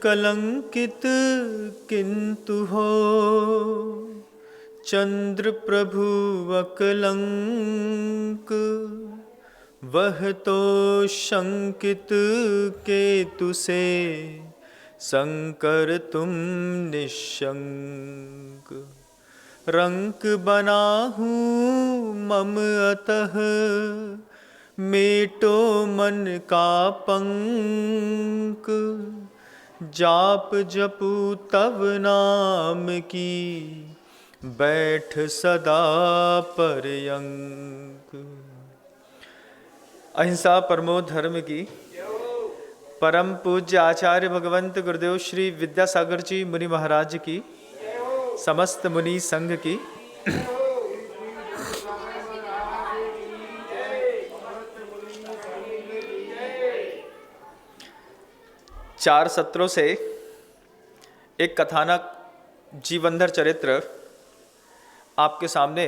कलंकित किंतु हो, चंद्र प्रभु अकलंक। वह तो शंकित केतु से, शंकर तुम निशंक। रंक बना हूँ मम अतः, मेटो मन का पंक। जाप जपू तब नाम की, बैठ सदा पर्यंक। अहिंसा परमो धर्म की। परम पूज्य आचार्य भगवंत गुरुदेव श्री विद्यासागर जी मुनि महाराज की, समस्त मुनि संघ की। चार सत्रों से एक कथानक जीवनधर चरित्र आपके सामने,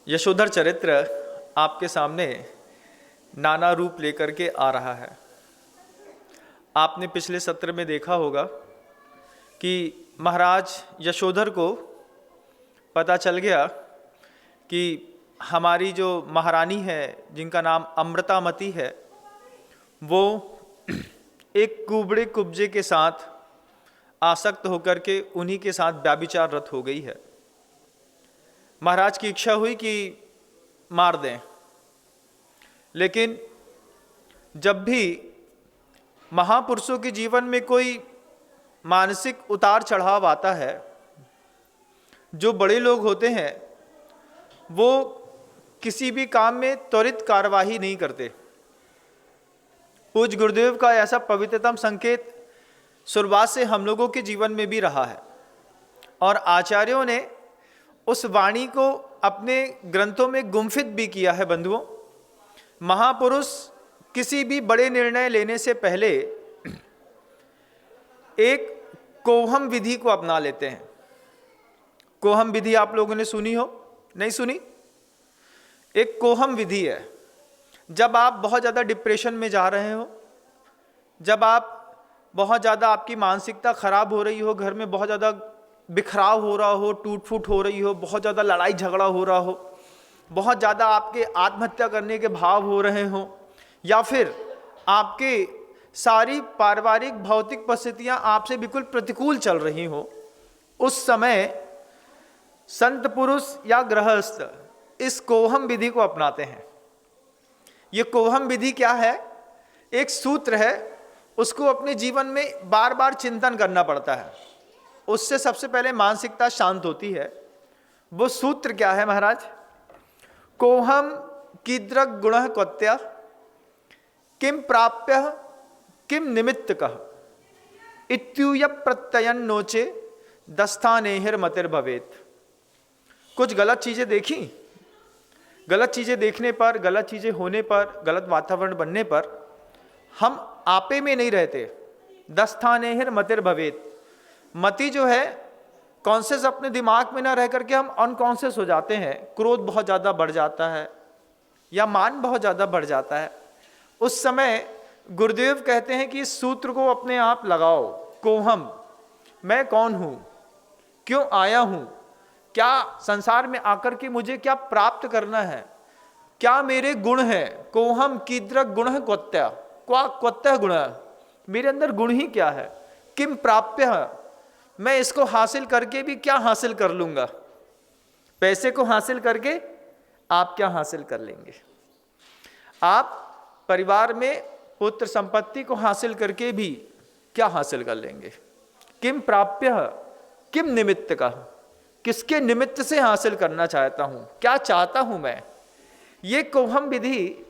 यशोधर चरित्र आपके सामने नाना रूप लेकर के आ रहा है। आपने पिछले सत्र में देखा होगा कि महाराज यशोधर को पता चल गया कि हमारी जो महारानी है, जिनका नाम अमृतामती है, वो एक कुबड़े कुब्जे के साथ आसक्त होकर के उन्हीं के साथ व्याभिचार रत हो गई है। महाराज की इच्छा हुई कि मार दें, लेकिन जब भी महापुरुषों के जीवन में कोई मानसिक उतार चढ़ाव आता है, जो बड़े लोग होते हैं वो किसी भी काम में त्वरित कार्यवाही नहीं करते। पूज्य गुरुदेव का ऐसा पवित्रतम संकेत शुरुआत से हम लोगों के जीवन में भी रहा है, और आचार्यों ने उस वाणी को अपने ग्रंथों में गुम्फित भी किया है। बंधुओं, महापुरुष किसी भी बड़े निर्णय लेने से पहले एक कोहम विधि को अपना लेते हैं। कोहम विधि आप लोगों ने सुनी हो, नहीं सुनी? एक कोहम विधि है। जब आप बहुत ज़्यादा डिप्रेशन में जा रहे हो, जब आप बहुत ज़्यादा, आपकी मानसिकता खराब हो रही हो, घर में बहुत ज़्यादा बिखराव हो रहा हो, टूट फूट हो रही हो, बहुत ज़्यादा लड़ाई झगड़ा हो रहा हो, बहुत ज़्यादा आपके आत्महत्या करने के भाव हो रहे हो, या फिर आपके सारी पारिवारिक भौतिक परिस्थितियाँ आपसे बिल्कुल प्रतिकूल चल रही हो, उस समय संत पुरुष या गृहस्थ इस कोहम विधि को अपनाते हैं। ये कोहम विधि क्या है? एक सूत्र है, उसको अपने जीवन में बार बार चिंतन करना पड़ता है, उससे सबसे पहले मानसिकता शांत होती है। वो सूत्र क्या है महाराज? कोहम कीदृक् गुणः क्वत्य, किम प्राप्य किम निमित्तकः, इत्यूय प्रत्ययन नोचे दस्थानेहिर मतिर भवेत्। कुछ गलत चीजें देखी, गलत चीजें देखने पर, गलत चीजें होने पर, गलत वातावरण बनने पर हम आपे में नहीं रहते। दस्थानेहिर मतिर भवेत्। मति जो है, कॉन्शियस अपने दिमाग में ना रह करके हम अनकॉन्शियस हो जाते हैं। क्रोध बहुत ज़्यादा बढ़ जाता है या मान बहुत ज़्यादा बढ़ जाता है। उस समय गुरुदेव कहते हैं कि इस सूत्र को अपने आप लगाओ। कोहम, मैं कौन हूँ, क्यों आया हूँ, क्या संसार में आकर के मुझे क्या प्राप्त करना है, क्या मेरे गुण हैं। कोहम कीदृक् गुणः क्वत्य, क्या क्वत्य गुण, मेरे अंदर गुण ही क्या है। किम प्राप्य, मैं इसको हासिल करके भी क्या हासिल कर लूँगा। पैसे को हासिल करके आप क्या हासिल कर लेंगे? आप परिवार में पुत्र संपत्ति को हासिल करके भी क्या हासिल कर लेंगे। किम प्राप्य किम निमित्त का, किसके निमित्त से हासिल करना चाहता हूं, क्या चाहता हूं मैं। ये कोहम विधि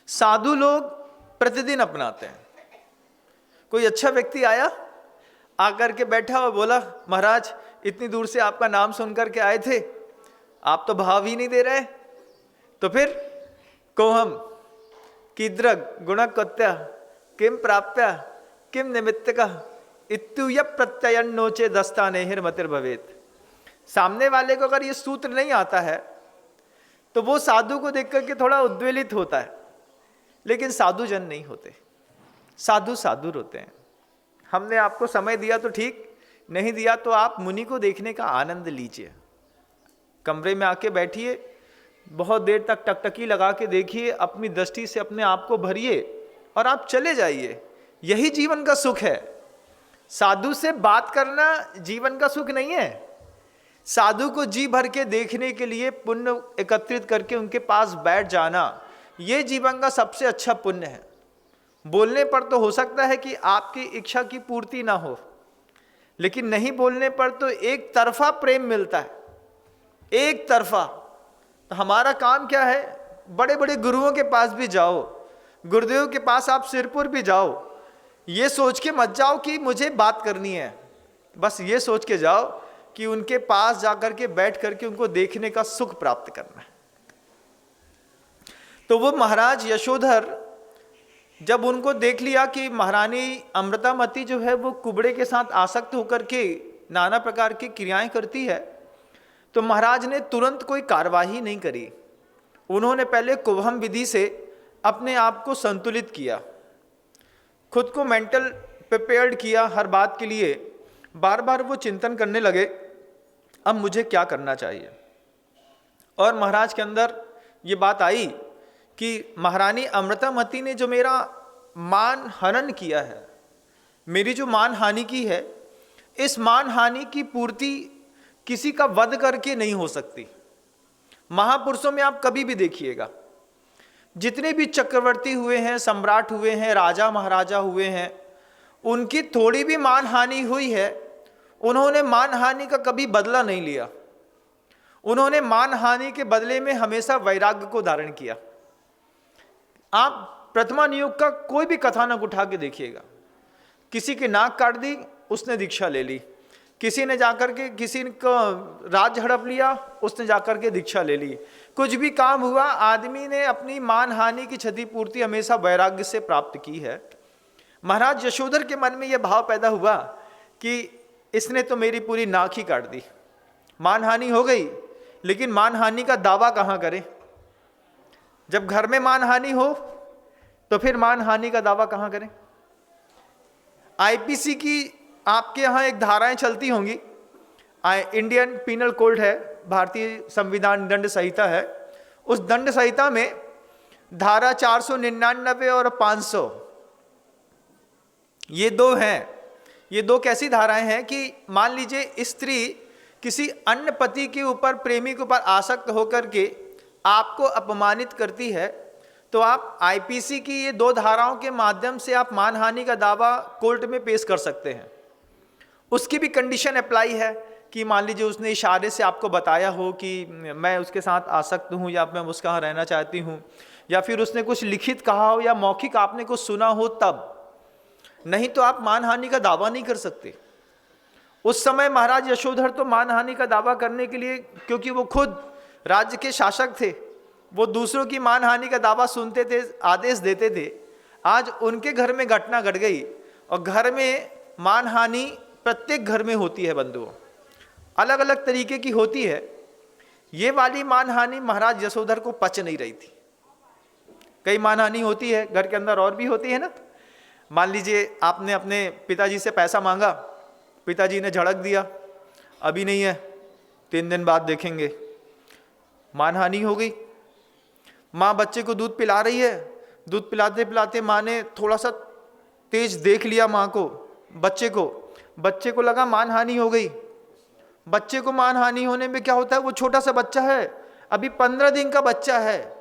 साधु लोग प्रतिदिन अपनाते हैं। कोई अच्छा व्यक्ति आया, आकर के बैठा और बोला, महाराज इतनी दूर से आपका नाम सुनकर के आए थे, आप तो भाव ही नहीं दे रहे। तो फिर कोहम कीदृक् गुणः क्वत्य, किम प्राप्य किम निमित्तकः, इत्यूय प्रत्ययन नोचे दस्थानेहिर मतिर भवेत्। सामने वाले को अगर ये सूत्र नहीं आता है तो वो साधु को देख करके थोड़ा उद्वेलित होता है, लेकिन साधु जन नहीं होते। साधु साधु रोते हैं। हमने आपको समय दिया तो ठीक, नहीं दिया तो आप मुनि को देखने का आनंद लीजिए। कमरे में आके बैठिए, बहुत देर तक टकटकी लगा के देखिए, अपनी दृष्टि से अपने आप को भरिए और आप चले जाइए। यही जीवन का सुख है। साधु से बात करना जीवन का सुख नहीं है। साधु को जी भर के देखने के लिए पुण्य एकत्रित करके उनके पास बैठ जाना, ये जीवन का सबसे अच्छा पुण्य है। बोलने पर तो हो सकता है कि आपकी इच्छा की पूर्ति ना हो, लेकिन नहीं बोलने पर तो एक तरफा प्रेम मिलता है, एक तरफा। तो हमारा काम क्या है? बड़े बड़े गुरुओं के पास भी जाओ, गुरुदेव के पास आप सिरपुर भी जाओ, ये सोच के मत जाओ कि मुझे बात करनी है। बस ये सोच के जाओ कि उनके पास जाकर के बैठ करके उनको देखने का सुख प्राप्त करना है। तो वो महाराज यशोधर जब उनको देख लिया कि महारानी अमृतामती जो है वो कुबड़े के साथ आसक्त होकर के नाना प्रकार की क्रियाएं करती है, तो महाराज ने तुरंत कोई कार्यवाही नहीं करी। उन्होंने पहले कुवहम विधि से अपने आप को संतुलित किया, खुद को मेंटल प्रिपेयर्ड किया हर बात के लिए। बार बार वो चिंतन करने लगे, अब मुझे क्या करना चाहिए। और महाराज के अंदर ये बात आई कि महारानी अमृतामती ने जो मेरा मान हनन किया है, मेरी जो मान हानि की है, इस मान हानि की पूर्ति किसी का वध करके नहीं हो सकती। महापुरुषों में आप कभी भी देखिएगा, जितने भी चक्रवर्ती हुए हैं, सम्राट हुए हैं, राजा महाराजा हुए हैं, उनकी थोड़ी भी मान हानि हुई है, उन्होंने मान हानि का कभी बदला नहीं लिया। उन्होंने मान हानि के बदले में हमेशा वैराग्य को धारण किया। आप प्रथमा नियोग का कोई भी कथानक उठा के देखिएगा, किसी की नाक काट दी, उसने दीक्षा ले ली। किसी ने जाकर के किसी को राज हड़प लिया, उसने जाकर के दीक्षा ले ली। कुछ भी काम हुआ, आदमी ने अपनी मान हानि की क्षतिपूर्ति हमेशा वैराग्य से प्राप्त की है। महाराज यशोधर के मन में यह भाव पैदा हुआ कि इसने तो मेरी पूरी नाक ही काट दी, मान हानि हो गई, लेकिन मान हानि का दावा कहाँ करें? जब घर में मान हानि हो तो फिर मान हानि का दावा कहाँ करें? आईपीसी की आपके यहाँ एक धाराएं चलती होंगी, इंडियन पीनल कोड है, भारतीय संविधान दंड संहिता है। उस दंड संहिता में धारा 499 और 500, ये दो हैं। ये दो कैसी धाराएं हैं कि मान लीजिए स्त्री किसी अन्य पति के ऊपर, प्रेमी के ऊपर आसक्त होकर के आपको अपमानित करती है, तो आप आईपीसी की ये दो धाराओं के माध्यम से आप मानहानि का दावा कोर्ट में पेश कर सकते हैं। उसकी भी कंडीशन अप्लाई है कि मान लीजिए उसने इशारे से आपको बताया हो कि मैं उसके साथ आसक्त हूँ या मैं उसके यहाँ रहना चाहती हूँ, या फिर उसने कुछ लिखित कहा हो या मौखिक आपने कुछ सुना हो, तब। नहीं तो आप मानहानि का दावा नहीं कर सकते। उस समय महाराज यशोधर तो मानहानि का दावा करने के लिए, क्योंकि वो खुद राज्य के शासक थे, वो दूसरों की मानहानि का दावा सुनते थे, आदेश देते थे। आज उनके घर में घटना घट गई, और घर में मानहानि प्रत्येक घर में होती है बंधुओं, अलग अलग तरीके की होती है। ये वाली मानहानि महाराज यशोधर को पच नहीं रही थी। कई मानहानि होती है घर के अंदर, और भी होती है ना। मान लीजिए आपने अपने पिताजी से पैसा मांगा, पिताजी ने झड़क दिया, अभी नहीं है, 3 दिन बाद देखेंगे, मानहानि हो गई। माँ बच्चे को दूध पिला रही है, दूध पिलाते पिलाते माँ ने थोड़ा सा तेज देख लिया माँ को, बच्चे को लगा मानहानि हो गई। बच्चे को मानहानि होने में क्या होता है, वो छोटा सा बच्चा है, अभी 15 दिन का बच्चा है,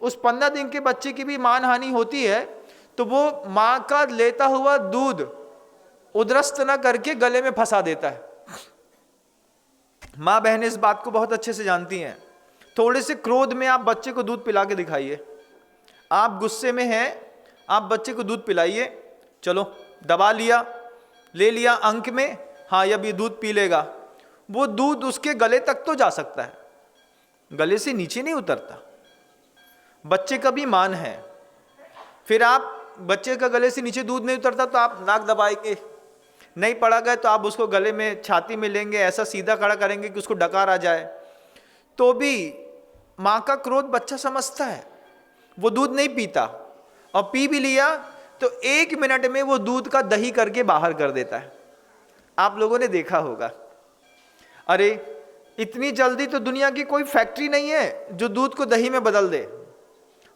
उस 15 दिन के बच्चे की भी मानहानि होती है, तो वो माँ का लेता हुआ दूध उदरस्त न करके गले में फंसा देता है। माँ बहनें इस बात को बहुत अच्छे से जानती हैं। थोड़े से क्रोध में आप बच्चे को दूध पिला के दिखाइए, आप गुस्से में हैं, आप बच्चे को दूध पिलाइए, चलो दबा लिया, ले लिया अंक में, हाँ अब ये दूध पी लेगा। वो दूध उसके गले तक तो जा सकता है, गले से नीचे नहीं उतरता। बच्चे का भी मान है। फिर आप बच्चे का गले से नीचे दूध नहीं उतरता तो आप नाक दबाएंगे, नहीं पड़ा गए तो आप उसको गले में छाती में लेंगे, ऐसा सीधा खड़ा करेंगे कि उसको डकार आ जाए। तो भी माँ का क्रोध बच्चा समझता है, वो दूध नहीं पीता, और पी भी लिया तो 1 मिनट में वो दूध का दही करके बाहर कर देता है। आप लोगों ने देखा होगा। अरे इतनी जल्दी तो दुनिया की कोई फैक्ट्री नहीं है जो दूध को दही में बदल दे।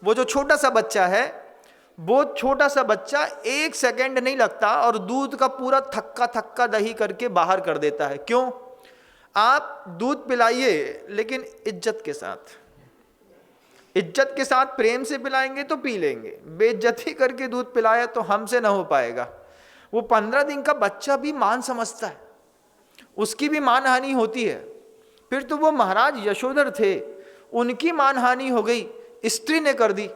वो जो छोटा सा बच्चा है, वो छोटा सा बच्चा 1 सेकंड नहीं लगता और दूध का पूरा थक्का थक्का दही करके बाहर कर देता है। क्यों? आप दूध पिलाइए लेकिन इज्जत के साथ, इज्जत के साथ प्रेम से पिलाएंगे तो पी लेंगे, बेइज्जती करके दूध पिलाया तो हमसे ना हो पाएगा। वो 15 दिन का बच्चा भी मान समझता है, उसकी भी मानहानि होती है। फिर तो वो महाराज यशोधर थे, उनकी मानहानि हो गई, स्त्री ने कर दी।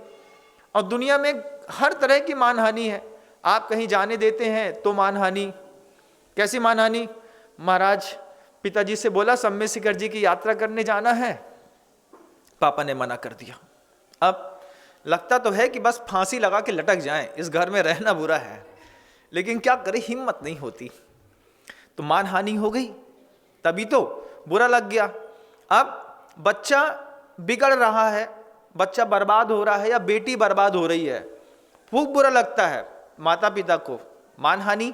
और दुनिया में हर तरह की मानहानि है। आप कहीं जाने देते हैं तो मानहानि। कैसी मानहानि? महाराज पिताजी से बोला सम्य शिखर जी की यात्रा करने जाना है, पापा ने मना कर दिया। अब लगता तो है कि बस फांसी लगा के लटक जाएं, इस घर में रहना बुरा है, लेकिन क्या करें, हिम्मत नहीं होती। तो मानहानि हो गई, तभी तो बुरा लग गया। अब बच्चा बिगड़ रहा है, बच्चा बर्बाद हो रहा है या बेटी बर्बाद हो रही है, खूब बुरा लगता है माता पिता को। मानहानि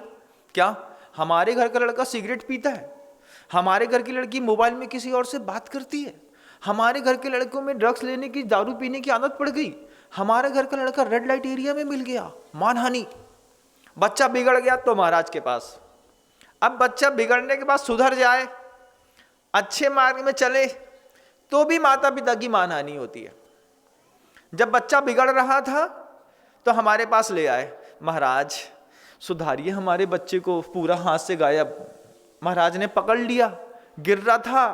क्या? हमारे घर का लड़का सिगरेट पीता है, हमारे घर की लड़की मोबाइल में किसी और से बात करती है, हमारे घर के लड़कों में ड्रग्स लेने की, दारू पीने की आदत पड़ गई, हमारे घर का लड़का रेड लाइट एरिया में मिल गया। मानहानि। बच्चा बिगड़ गया तो महाराज के पास। अब बच्चा बिगड़ने के बाद सुधर जाए, अच्छे मार्ग में चले, तो भी माता पिता की मानहानि होती है। जब बच्चा बिगड़ रहा था तो हमारे पास ले आए, महाराज सुधारिए हमारे बच्चे को, पूरा हाथ से गायब। महाराज ने पकड़ लिया, गिर रहा था,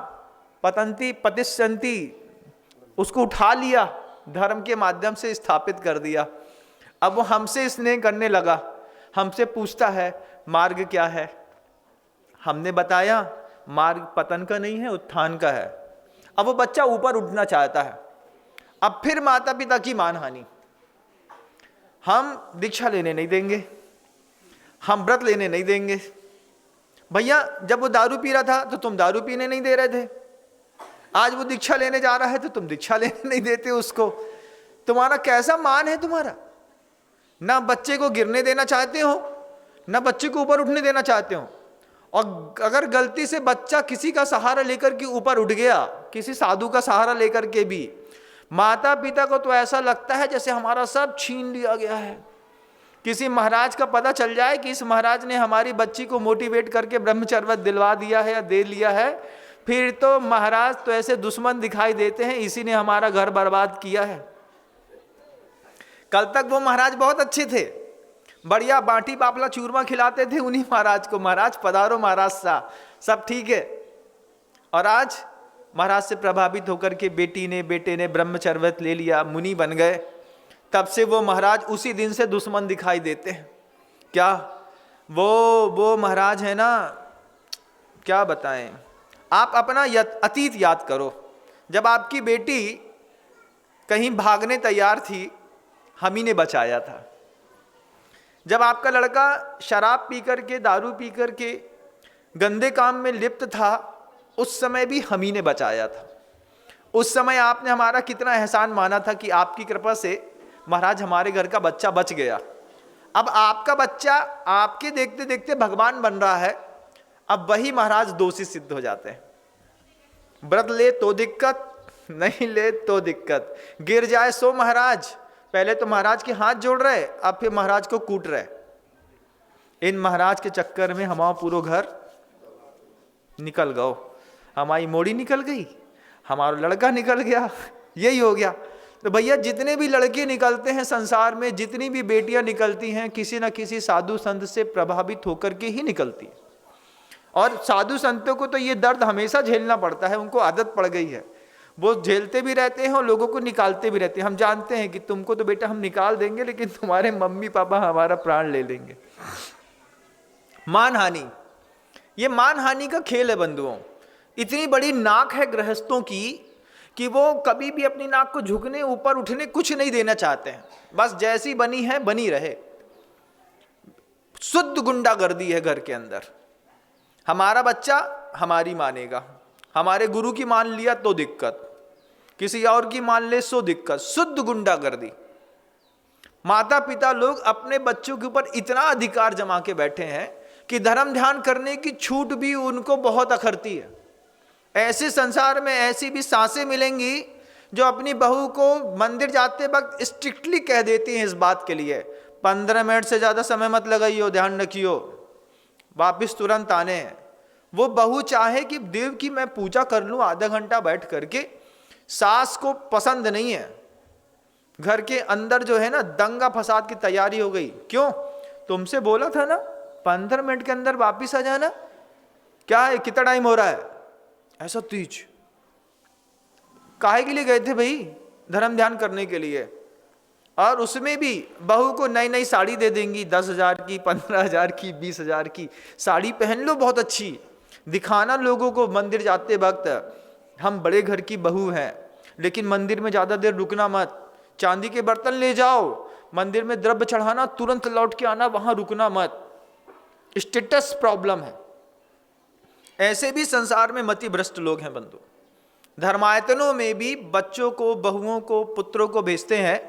पतंती पतिष्यंती, उसको उठा लिया, धर्म के माध्यम से स्थापित कर दिया। अब वो हमसे स्नेह करने लगा, हमसे पूछता है मार्ग क्या है। हमने बताया मार्ग पतन का नहीं है, उत्थान का है। अब वो बच्चा ऊपर उठना चाहता है। अब फिर माता पिता की मानहानि। हम दीक्षा लेने नहीं देंगे, हम व्रत लेने नहीं देंगे। भैया जब वो दारू पी रहा था तो तुम दारू पीने नहीं दे रहे थे, आज वो दीक्षा लेने जा रहा है तो तुम दीक्षा लेने नहीं देते उसको। तुम्हारा कैसा मान है तुम्हारा? ना बच्चे को गिरने देना चाहते हो, ना बच्चे को ऊपर उठने देना चाहते हो। और अगर गलती से बच्चा किसी का सहारा लेकर के ऊपर उठ गया, किसी साधु का सहारा लेकर के भी, माता पिता को तो ऐसा लगता है जैसे हमारा सब छीन लिया गया है। किसी महाराज का पता चल जाए कि इस महाराज ने हमारी बच्ची को मोटिवेट करके ब्रह्मचर्य दिलवा दिया है या दे लिया है, फिर तो महाराज तो ऐसे दुश्मन दिखाई देते हैं, इसी ने हमारा घर बर्बाद किया है। कल तक वो महाराज बहुत अच्छे थे, बढ़िया बाटी पापला चूरमा खिलाते थे उन्हीं महाराज को, महाराज पधारो महाराज सा, सब ठीक है। और आज महाराज से प्रभावित होकर के बेटे ने ब्रह्मचर्य ले लिया, मुनि बन गए। तब से वो महाराज उसी दिन से दुश्मन दिखाई देते हैं। क्या वो महाराज है ना, क्या बताएं। आप अपना अतीत याद करो। जब आपकी बेटी कहीं भागने तैयार थी, हम ही ने बचाया था। जब आपका लड़का शराब पी करके, दारू पी करके गंदे काम में लिप्त था, उस समय भी हम ही ने बचाया था। उस समय आपने हमारा कितना एहसान माना था कि आपकी कृपा से महाराज हमारे घर का बच्चा बच गया। अब आपका बच्चा आपके देखते देखते भगवान बन रहा है, अब वही महाराज दोषी सिद्ध हो जाते हैं। व्रत ले तो दिक्कत, नहीं ले तो दिक्कत, गिर जाए सो महाराज। पहले तो महाराज के हाथ जोड़ रहे, अब फिर महाराज को कूट रहे। इन महाराज के चक्कर में हमारा पूरा घर निकल गओ, हमारी मोड़ी निकल गई, हमारा लड़का निकल गया, यही हो गया। तो भैया जितने भी लड़के निकलते हैं संसार में, जितनी भी बेटियां निकलती हैं, किसी न किसी साधु संत से प्रभावित होकर के ही निकलती है। और साधु संतों को तो ये दर्द हमेशा झेलना पड़ता है, उनको आदत पड़ गई है, वो झेलते भी रहते हैं और लोगों को निकालते भी रहते हैं। हम जानते हैं कि तुमको तो बेटा हम निकाल देंगे, लेकिन तुम्हारे मम्मी पापा हमारा प्राण ले लेंगे। मानहानि, ये मानहानि का खेल है बंधुओं। इतनी बड़ी नाक है गृहस्थों की कि वो कभी भी अपनी नाक को झुकने, ऊपर उठने कुछ नहीं देना चाहते हैं, बस जैसी बनी है बनी रहे। शुद्ध गुंडागर्दी है घर के अंदर। हमारा बच्चा हमारी मानेगा, हमारे गुरु की मान लिया तो दिक्कत, किसी और की मान ले सो दिक्कत। शुद्ध गुंडागर्दी। माता पिता लोग अपने बच्चों के ऊपर इतना अधिकार जमा के बैठे हैं कि धर्म ध्यान करने की छूट भी उनको बहुत अखरती है। ऐसे संसार में ऐसी भी सांसें मिलेंगी जो अपनी बहू को मंदिर जाते वक्त स्ट्रिक्टली कह देती हैं इस बात के लिए 15 मिनट से ज़्यादा समय मत लगाइयो, ध्यान रखियो, वापिस तुरंत आने हैं। वो बहू चाहे कि देव की मैं पूजा कर लूँ आधा घंटा बैठ करके, सास को पसंद नहीं है। घर के अंदर जो है ना दंगा फसाद की तैयारी हो गई। क्यों? तुमसे बोला था ना 15 मिनट के अंदर वापिस आ जाना, क्या है, कितना टाइम हो रहा है, ऐसा तीज। काहे के लिए गए थे भाई? धर्म ध्यान करने के लिए। और उसमें भी बहू को नई नई साड़ी दे देंगी, 10,000 की, 15,000 की, 20,000 की साड़ी पहन लो, बहुत अच्छी, दिखाना लोगों को मंदिर जाते वक्त हम बड़े घर की बहू हैं। लेकिन मंदिर में ज़्यादा देर रुकना मत, चांदी के बर्तन ले जाओ, मंदिर में द्रव्य चढ़ाना, तुरंत लौट के आना, वहां रुकना मत। स्टेटस प्रॉब्लम है। ऐसे भी संसार में मति भ्रष्ट लोग हैं बंधु। धर्मायतनों में भी बच्चों को, बहुओं को, पुत्रों को भेजते हैं,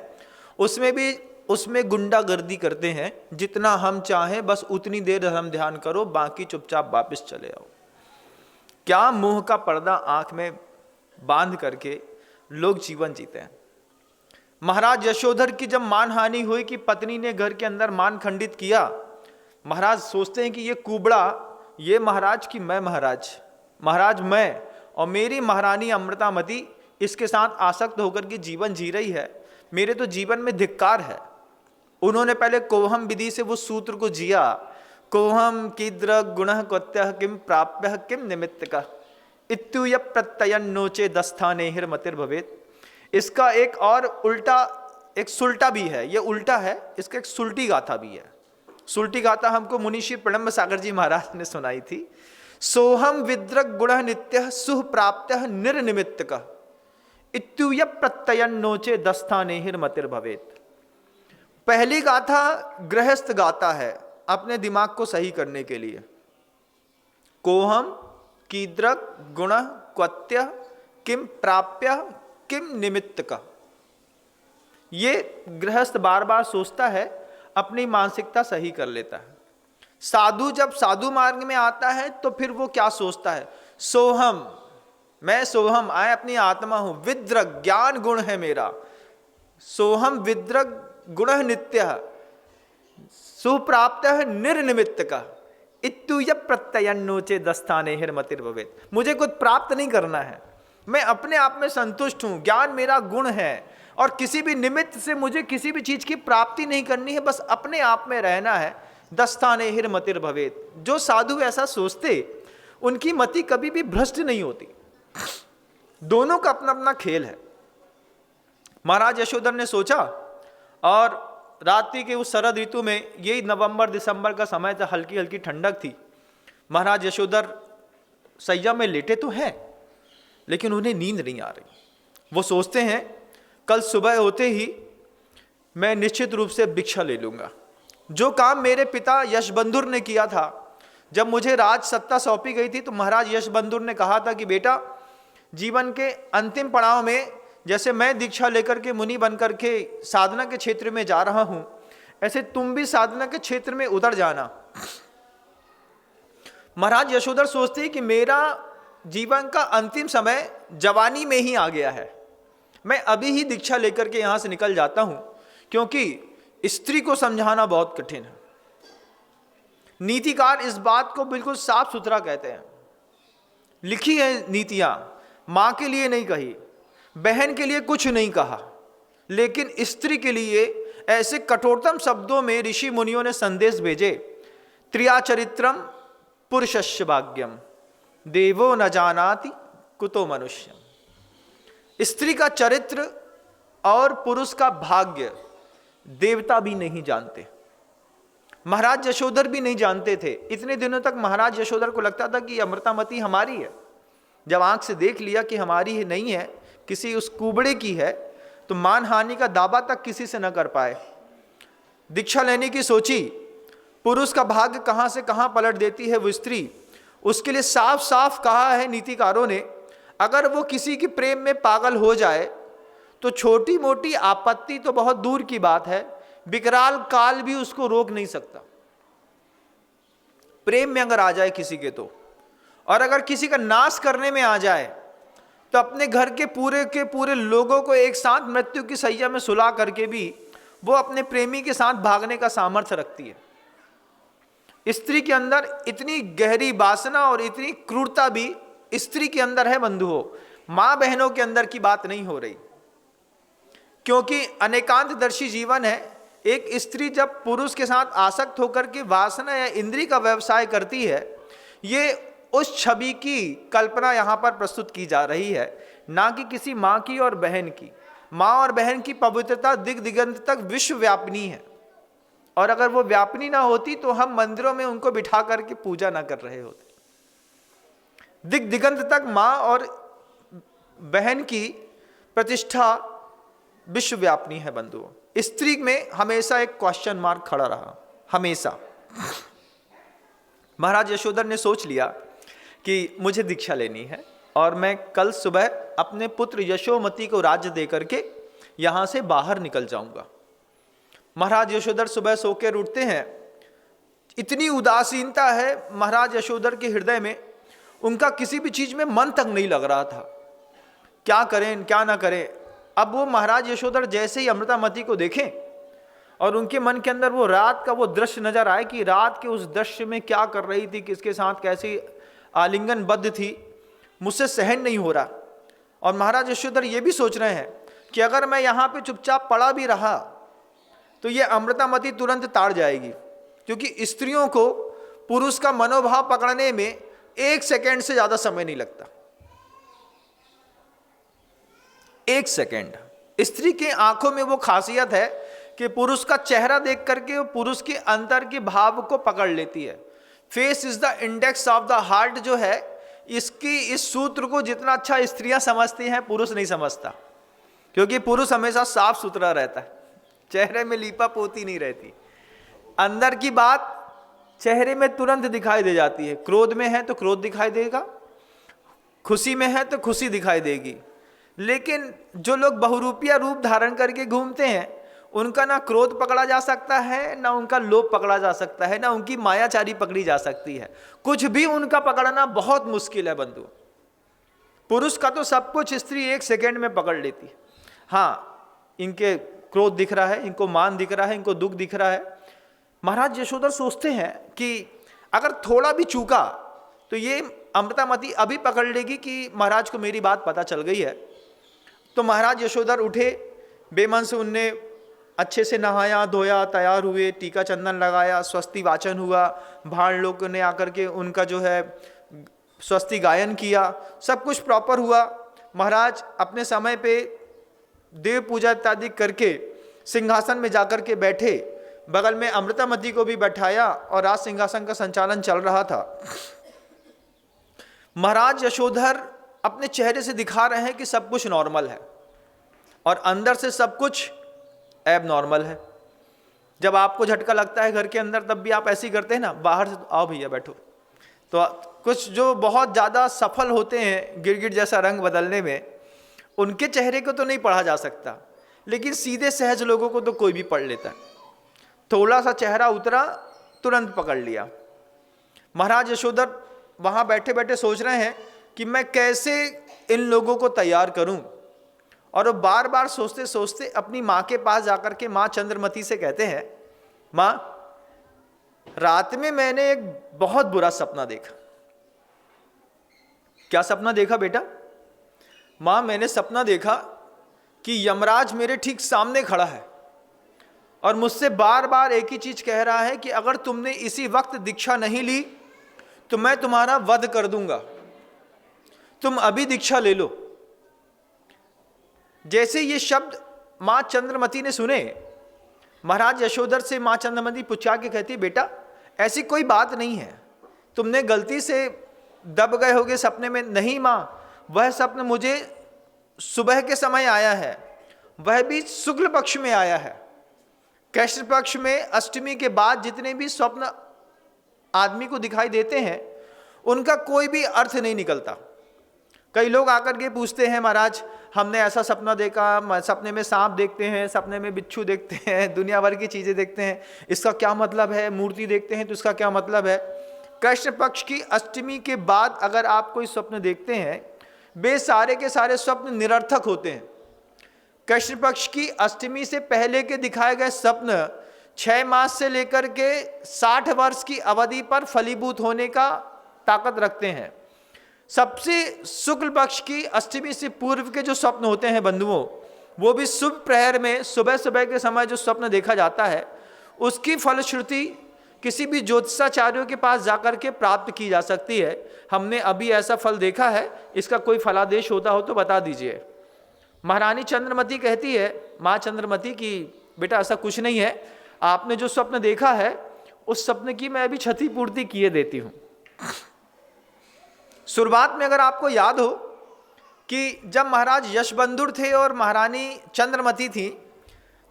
उसमें गुंडागर्दी करते हैं। जितना हम चाहें बस उतनी देर धर्म ध्यान करो, बाकी चुपचाप वापस चले आओ। क्या मोह का पर्दा आंख में बांध करके लोग जीवन जीते हैं। महाराज यशोधर की जब मानहानि हुई कि पत्नी ने घर के अंदर मान खंडित किया, महाराज सोचते हैं कि ये कुबड़ा, ये महाराज की मैं महाराज मैं और मेरी महारानी अमृतामती इसके साथ आसक्त होकर के जीवन जी रही है, मेरे तो जीवन में धिक्कार है। उन्होंने पहले कोहम विधि से वो सूत्र को जिया, कोहम कीदृक् गुणः क्वत्यः किम प्राप्यः किम निमित्तकः इत्युय प्रत्ययन नोचे दस्थानेहिर मतिर्भवेत्। इसका एक और उल्टा, एक सुल्टा भी है, ये उल्टा है, इसका एक सुल्टी गाथा भी है। सुल्टी गाथा हमको मुनिषी प्रणम्ब सागर जी महाराज ने सुनाई थी। सोहम विद्रक गुणः नित्यः सुह प्राप्त्यः निर्निमित्तकः इत्युय प्रत्ययन नोचे दस्थानेहिर मतिर्भवेत्। पहली गाथा गृहस्थ गाथा है अपने दिमाग को सही करने के लिए। कोहम कीदृक् गुणः क्वत्यः किम प्राप्यः किम निमित्तकः। ये गृहस्थ बार बार सोचता है, अपनी मानसिकता सही कर लेता है। साधु जब साधु मार्ग में आता है तो फिर वो क्या सोचता है, सोहम, मैं सोहम, आए अपनी आत्मा हूं, विद्रक ज्ञान गुण है मेरा, सोहम विद्रक गुणः नित्यः सुप्राप्तः निर्निमित्तकः इत्युय प्रत्ययन नोचे दस्थानेहिर मतिर्भवेत्। मुझे कुछ प्राप्त नहीं करना है, मैं अपने आप में संतुष्ट हूं, ज्ञान मेरा गुण है और किसी भी निमित्त से मुझे किसी भी चीज की प्राप्ति नहीं करनी है, बस अपने आप में रहना है। दस्थानेहिर मतिर्भवेत्। जो साधु ऐसा सोचते उनकी मति कभी भी भ्रष्ट नहीं होती। दोनों का अपना अपना खेल है। महाराज यशोधर ने सोचा, और रात्रि के उस शरद ऋतु में, यही नवंबर दिसंबर का समय था, हल्की हल्की ठंडक थी। महाराज यशोधर सैया में लेटे तो हैं लेकिन उन्हें नींद नहीं आ रही। वो सोचते हैं कल सुबह होते ही मैं निश्चित रूप से भिक्षा ले लूंगा। जो काम मेरे पिता यशबंधुर ने किया था, जब मुझे राज सत्ता सौंपी गई थी तो महाराज यशबंधुर ने कहा था कि बेटा, जीवन के अंतिम पड़ाव में जैसे मैं दीक्षा लेकर के मुनि बनकर के साधना के क्षेत्र में जा रहा हूं, ऐसे तुम भी साधना के क्षेत्र में उतर जाना। महाराज यशोधर सोचते हैं कि मेरा जीवन का अंतिम समय जवानी में ही आ गया है, मैं अभी ही दीक्षा लेकर के यहां से निकल जाता हूं, क्योंकि स्त्री को समझाना बहुत कठिन है। नीतिकार इस बात को बिल्कुल साफ सुथरा कहते हैं। लिखी है नीतियां, मां के लिए नहीं कही, बहन के लिए कुछ नहीं कहा, लेकिन स्त्री के लिए ऐसे कठोरतम शब्दों में ऋषि मुनियों ने संदेश भेजे। त्रिया चरित्रम पुरुषस्य भाग्यम देवो न जानाति कुतो मनुष्यम। स्त्री का चरित्र और पुरुष का भाग्य देवता भी नहीं जानते, महाराज यशोधर भी नहीं जानते थे। इतने दिनों तक महाराज यशोधर को लगता था कि अमृतामती हमारी है। जब आंख से देख लिया कि हमारी है नहीं है, किसी उस कुबड़े की है, तो मानहानि का दावा तक किसी से न कर पाए। दीक्षा लेने की सोची, पुरुष का भाग्य कहां से कहां पलट देती है वो स्त्री। उसके लिए साफ साफ कहा है नीतिकारों ने, अगर वो किसी के प्रेम में पागल हो जाए तो छोटी मोटी आपत्ति तो बहुत दूर की बात है, विकराल काल भी उसको रोक नहीं सकता। प्रेम में अगर आ जाए किसी के तो, और अगर किसी का नाश करने में आ जाए तो अपने घर के पूरे लोगों को एक साथ मृत्यु की सैया में सुला करके भी वो अपने प्रेमी के साथ भागने का सामर्थ्य रखती है। स्त्री के अंदर इतनी गहरी वासना और इतनी क्रूरता भी स्त्री के अंदर है बंधुओं, मां बहनों के अंदर की बात नहीं हो रही। क्योंकि अनेकांतदर्शी जीवन है। एक स्त्री जब पुरुष के साथ आसक्त होकर के वासना या इंद्रिय का व्यवसाय करती है, ये उस छवि की कल्पना यहां पर प्रस्तुत की जा रही है, ना कि किसी मां की और बहन की। मां और बहन की पवित्रता दिग दिगंत तक विश्वव्यापिनी है, और अगर वो व्यापिनी ना होती तो हम मंदिरों में उनको बिठा करके पूजा ना कर रहे होते। दिग दिगंत तक मां और बहन की प्रतिष्ठा विश्वव्यापिनी है बंधुओं। स्त्री में हमेशा एक क्वेश्चन मार्क खड़ा रहा, हमेशा। महाराज यशोधर ने सोच लिया कि मुझे दीक्षा लेनी है और मैं कल सुबह अपने पुत्र यशोमती को राज्य दे करके यहां से बाहर निकल जाऊंगा। महाराज यशोधर सुबह सो के उठते हैं, इतनी उदासीनता है महाराज यशोधर के हृदय में, उनका किसी भी चीज में मन तक नहीं लग रहा था, क्या करें क्या ना करें। अब वो महाराज यशोधर जैसे ही अमृतामती को देखें और उनके मन के अंदर वो रात का वो दृश्य नजर आए कि रात के उस दृश्य में क्या कर रही थी, किसके साथ कैसी आलिंगनबद्ध थी, मुझसे सहन नहीं हो रहा। और महाराज यशोधर ये भी सोच रहे हैं कि अगर मैं यहाँ पे चुपचाप पड़ा भी रहा तो ये अमृतामती तुरंत ताड़ जाएगी, क्योंकि स्त्रियों को पुरुष का मनोभाव पकड़ने में 1 सेकेंड से ज्यादा समय नहीं लगता। 1 सेकेंड। स्त्री के आंखों में वो खासियत है कि पुरुष का चेहरा देख करके वो पुरुष के अंतर के भाव को पकड़ लेती है। Face is the index of the heart जो है, इसकी इस सूत्र को जितना अच्छा स्त्रियां समझती हैं पुरुष नहीं समझता, क्योंकि पुरुष हमेशा साफ सुथरा रहता है, चेहरे में लीपा पोती नहीं रहती। अंदर की बात चेहरे में तुरंत दिखाई दे जाती है। क्रोध में है तो क्रोध दिखाई देगा, खुशी में है तो खुशी दिखाई देगी। लेकिन जो लोग बहुरूपिया रूप धारण करके घूमते हैं, उनका ना क्रोध पकड़ा जा सकता है, ना उनका लोभ पकड़ा जा सकता है, ना उनकी मायाचारी पकड़ी जा सकती है। कुछ भी उनका पकड़ना बहुत मुश्किल है बंधु। पुरुष का तो सब कुछ स्त्री 1 सेकेंड में पकड़ लेती है। हाँ, इनके क्रोध दिख रहा है, इनको मान दिख रहा है, इनको दुख दिख रहा है। महाराज यशोधर सोचते हैं कि अगर थोड़ा भी चूका तो ये अमृतामती अभी पकड़ लेगी कि महाराज को मेरी बात पता चल गई है। तो महाराज यशोधर उठे, बेमन से उनने अच्छे से नहाया धोया, तैयार हुए, टीका चंदन लगाया, स्वस्ति वाचन हुआ, भाण लोगों ने आकर के उनका जो है स्वस्ति गायन किया, सब कुछ प्रॉपर हुआ। महाराज अपने समय पे देव पूजा इत्यादि करके सिंहासन में जाकर के बैठे, बगल में अमृतामती को भी बैठाया और राज सिंहासन का संचालन चल रहा था। महाराज यशोधर अपने चेहरे से दिखा रहे हैं कि सब कुछ नॉर्मल है और अंदर से सब कुछ एब नॉर्मल है। जब आपको झटका लगता है घर के अंदर, तब भी आप ऐसे ही करते हैं ना, बाहर से आओ भैया बैठो। तो कुछ जो बहुत ज़्यादा सफल होते हैं गिरगिट जैसा रंग बदलने में, उनके चेहरे को तो नहीं पढ़ा जा सकता, लेकिन सीधे सहज लोगों को तो कोई भी पढ़ लेता है। थोड़ा सा चेहरा उतरा, तुरंत पकड़ लिया। महाराज यशोधर वहाँ बैठे बैठे सोच रहे हैं कि मैं कैसे इन लोगों को तैयार करूं, और वो बार बार सोचते सोचते अपनी माँ के पास जाकर के माँ चंद्रमती से कहते हैं, माँ रात में मैंने एक बहुत बुरा सपना देखा। क्या सपना देखा बेटा? माँ मैंने सपना देखा कि यमराज मेरे ठीक सामने खड़ा है और मुझसे बार बार एक ही चीज कह रहा है कि अगर तुमने इसी वक्त दीक्षा नहीं ली तो मैं तुम्हारा वध कर दूंगा, तुम अभी दीक्षा ले लो। जैसे ये शब्द माँ चंद्रमती ने सुने, महाराज यशोधर से माँ चंद्रमती पूछा के कहती, बेटा ऐसी कोई बात नहीं है, तुमने गलती से दब गए होगे सपने में। नहीं माँ, वह स्वप्न मुझे सुबह के समय आया है, वह भी शुक्ल पक्ष में आया है। कृष्ण पक्ष में अष्टमी के बाद जितने भी स्वप्न आदमी को दिखाई देते हैं, उनका कोई भी अर्थ नहीं निकलता। कई लोग आकर के पूछते हैं, महाराज हमने ऐसा सपना देखा, सपने में सांप देखते हैं, सपने में बिच्छू देखते हैं, दुनिया भर की चीज़ें देखते हैं, इसका क्या मतलब है? मूर्ति देखते हैं तो इसका क्या मतलब है? कृष्ण पक्ष की अष्टमी के बाद अगर आप कोई स्वप्न देखते हैं, वे सारे के सारे स्वप्न निरर्थक होते हैं। कृष्ण पक्ष की अष्टमी से पहले के दिखाए गए स्वप्न 6 मास से लेकर के 60 वर्ष की अवधि पर फलीभूत होने का ताकत रखते हैं। सबसे शुक्ल पक्ष की अष्टमी से पूर्व के जो स्वप्न होते हैं बंधुओं, वो भी शुभ प्रहर में सुबह सुबह के समय जो स्वप्न देखा जाता है, उसकी फलश्रुति किसी भी ज्योतिषाचार्यों के पास जाकर के प्राप्त की जा सकती है। हमने अभी ऐसा फल देखा है, इसका कोई फलादेश होता हो तो बता दीजिए। महारानी चंद्रमती कहती है, माँ चंद्रमती की बेटा ऐसा कुछ नहीं है, आपने जो स्वप्न देखा है उस स्वप्न की मैं अभी क्षतिपूर्ति किए देती हूँ। शुरुआत में अगर आपको याद हो कि जब महाराज यशबंधुर थे और महारानी चंद्रमती थी,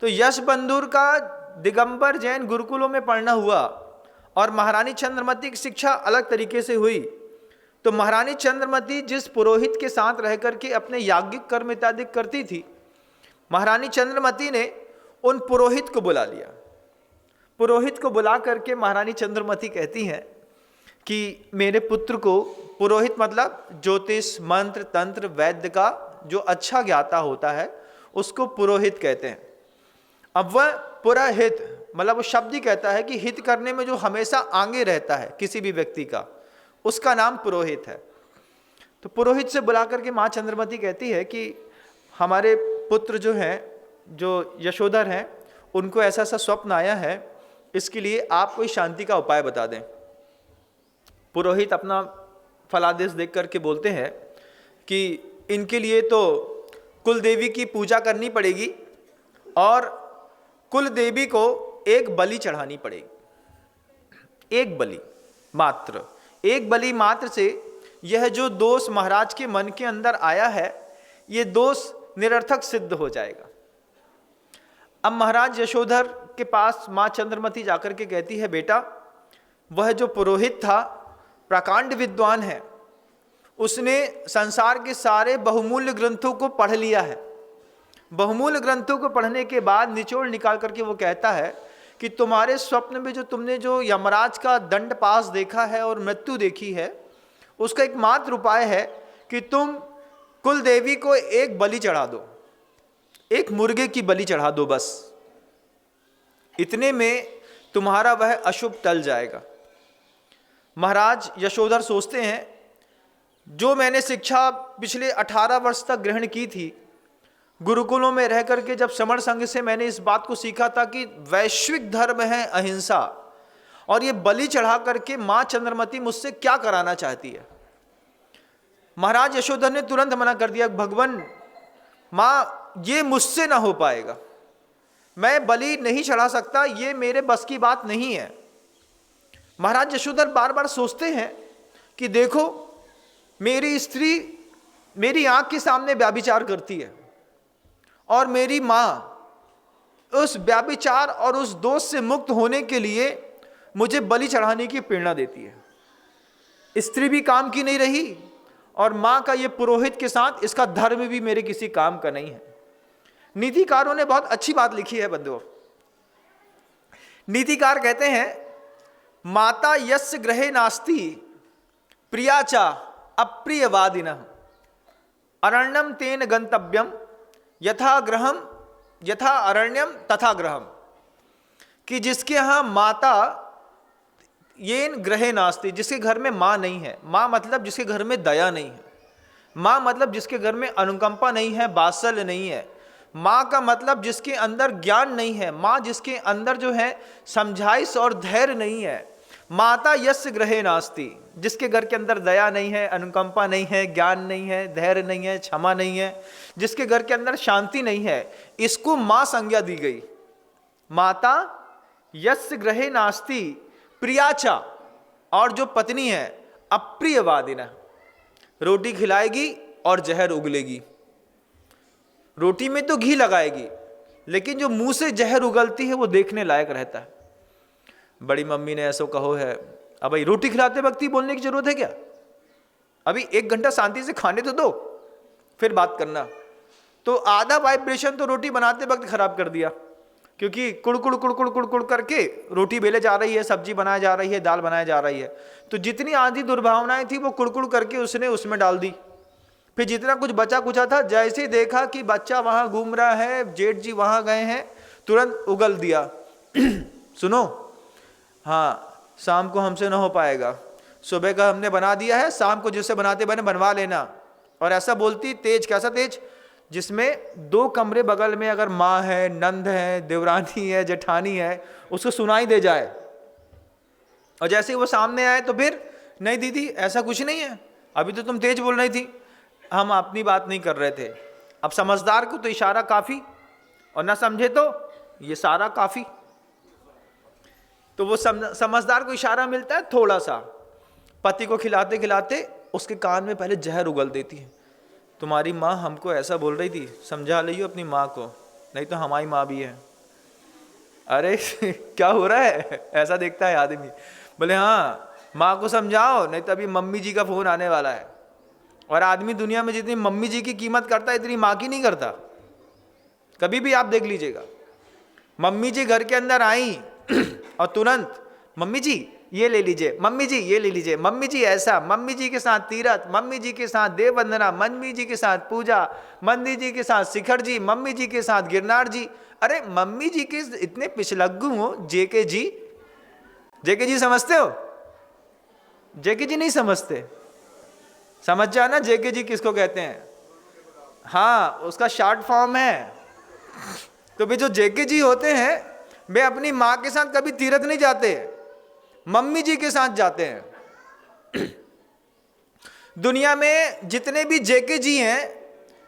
तो यशबंधुर का दिगंबर जैन गुरुकुलों में पढ़ना हुआ और महारानी चंद्रमती की शिक्षा अलग तरीके से हुई। तो महारानी चंद्रमती जिस पुरोहित के साथ रह करके अपने याज्ञिक कर्म इत्यादि करती थी, महारानी चंद्रमती ने उन पुरोहित को बुला लिया। पुरोहित को बुला करके महारानी चंद्रमती कहती हैं कि मेरे पुत्र को, पुरोहित मतलब ज्योतिष मंत्र तंत्र वैद्य का जो अच्छा ज्ञाता होता है उसको पुरोहित कहते हैं। अब वह पुरोहित मतलब वो शब्द ही कहता है कि हित करने में जो हमेशा आगे रहता है किसी भी व्यक्ति का, उसका नाम पुरोहित है। तो पुरोहित से बुला करके माँ चंद्रमती कहती है कि हमारे पुत्र जो हैं, जो यशोधर हैं, उनको ऐसा ऐसा स्वप्न आया है, इसके लिए आप कोई शांति का उपाय बता दें। पुरोहित अपना फलादेश देख करके बोलते हैं कि इनके लिए तो कुल देवी की पूजा करनी पड़ेगी और कुल देवी को एक बलि चढ़ानी पड़ेगी। एक बलि मात्र, एक बलि मात्र से यह जो दोष महाराज के मन के अंदर आया है, ये दोष निरर्थक सिद्ध हो जाएगा। अब महाराज यशोधर के पास माँ चंद्रमती जाकर के कहती है, बेटा वह जो पुरोहित था प्रकांड विद्वान है, उसने संसार के सारे बहुमूल्य ग्रंथों को पढ़ लिया है। बहुमूल्य ग्रंथों को पढ़ने के बाद निचोड़ निकाल करके वो कहता है कि तुम्हारे स्वप्न में जो तुमने जो यमराज का दंड पास देखा है और मृत्यु देखी है, उसका एकमात्र उपाय है कि तुम कुल देवी को एक बलि चढ़ा दो, एक मुर्गे की बलि चढ़ा दो, बस इतने में तुम्हारा वह अशुभ टल जाएगा। महाराज यशोधर सोचते हैं, जो मैंने शिक्षा पिछले 18 वर्ष तक ग्रहण की थी गुरुकुलों में रह करके, जब समर संघ से मैंने इस बात को सीखा था कि वैश्विक धर्म है अहिंसा, और ये बलि चढ़ा करके माँ चंद्रमती मुझसे क्या कराना चाहती है। महाराज यशोधर ने तुरंत मना कर दिया, भगवान माँ ये मुझसे ना हो पाएगा, मैं बलि नहीं चढ़ा सकता, ये मेरे बस की बात नहीं है। महाराज यशोधर बार बार सोचते हैं कि देखो मेरी स्त्री मेरी आंख के सामने व्याभिचार करती है और मेरी माँ उस व्याभिचार और उस दोष से मुक्त होने के लिए मुझे बलि चढ़ाने की प्रेरणा देती है। स्त्री भी काम की नहीं रही और माँ का ये पुरोहित के साथ इसका धर्म भी मेरे किसी काम का नहीं है। नीतिकारों ने बहुत अच्छी बात लिखी है बंधुओं। नीतिकार कहते हैं, माता यस्य गृहे नास्ति प्रिया च अप्रियवादिनः अरण्यम तेन गंतव्यम यथा ग्रहम यथा अरण्यम तथा ग्रहम। कि जिसके यहाँ माता येन ग्रहे नास्ति, जिसके घर में माँ नहीं है, माँ मतलब जिसके घर में दया नहीं है, माँ मतलब जिसके घर में अनुकंपा नहीं है, वात्सल्य नहीं है, माँ का मतलब जिसके अंदर ज्ञान नहीं है, माँ जिसके अंदर जो है समझाइश और धैर्य नहीं है। माता यस्य गृहे नास्ति, जिसके घर के अंदर दया नहीं है, अनुकंपा नहीं है, ज्ञान नहीं है, धैर्य नहीं है, क्षमा नहीं है, जिसके घर के अंदर शांति नहीं है, इसको माँ संज्ञा दी गई। माता यस्य गृहे नास्ति प्रियाचा, और जो पत्नी है अप्रियवादिना, रोटी खिलाएगी और जहर उगलेगी। रोटी में तो घी लगाएगी लेकिन जो मुंह से जहर उगलती है वो देखने लायक रहता है। बड़ी मम्मी ने ऐसा कहो है, अब भाई रोटी खिलाते वक्त ही बोलने की जरूरत है क्या? अभी 1 घंटा शांति से खाने तो दो, फिर बात करना। तो आधा वाइब्रेशन तो रोटी बनाते वक्त खराब कर दिया, क्योंकि कुड़कुड़ कुड़कुड़ कुड़कुड़ करके रोटी बेले जा रही है, सब्जी बनाया जा रही है, दाल बनाया जा रही है, तो जितनी आधी दुर्भावनाएं थी वो कुड़कुड़ करके उसने उसमें डाल दी। फिर जितना कुछ बचा कुचा था, जैसे ही देखा कि बच्चा वहां घूम रहा है, जेठ जी वहां गए हैं, तुरंत उगल दिया सुनो, हाँ शाम को हमसे ना हो पाएगा, सुबह का हमने बना दिया है, शाम को जिससे बनाते बने बनवा लेना। और ऐसा बोलती तेज, कैसा तेज, जिसमें 2 कमरे बगल में अगर माँ है, नंद है, देवरानी है, जेठानी है, उसको सुनाई दे जाए। और जैसे ही वो सामने आए तो फिर नहीं दीदी ऐसा कुछ नहीं है, अभी तो तुम तेज बोल रही थी, हम अपनी बात नहीं कर रहे थे। अब समझदार को तो इशारा काफी, और ना समझे तो ये सारा काफी। तो वो समझदार को इशारा मिलता है थोड़ा सा। पति को खिलाते खिलाते उसके कान में पहले जहर उगल देती है, तुम्हारी माँ हमको ऐसा बोल रही थी, समझा लियो अपनी माँ को, नहीं तो हमारी माँ भी है। अरे क्या हो रहा है, ऐसा देखता है आदमी, बोले हाँ माँ को समझाओ, नहीं तो अभी मम्मी जी का फोन आने वाला है। और आदमी दुनिया में जितनी मम्मी जी की कीमत करता है इतनी माँ की नहीं करता। कभी भी आप देख लीजिएगा, मम्मी जी घर के अंदर आई और तुरंत मम्मी जी ये ले लीजिए, मम्मी जी ये ले लीजिए, मम्मी जी ऐसा, मम्मी जी के साथ तीरथ, मम्मी जी के साथ देव वंदना, मम्मी जी के साथ पूजा, मम्मी जी के साथ शिखर जी, मम्मी जी के साथ गिरनार जी। अरे मम्मी जी के इतने पिछलग्गू हो, जेके जी, जेके जी समझते हो? जेके जी नहीं समझते, समझ जाना जेके जी किसको कहते हैं। हाँ उसका शॉर्ट फॉर्म है। तो भी जो जेके जी होते हैं वे अपनी माँ के साथ कभी तीरथ नहीं जाते, मम्मी जी के साथ जाते हैं। दुनिया में जितने भी जेके जी हैं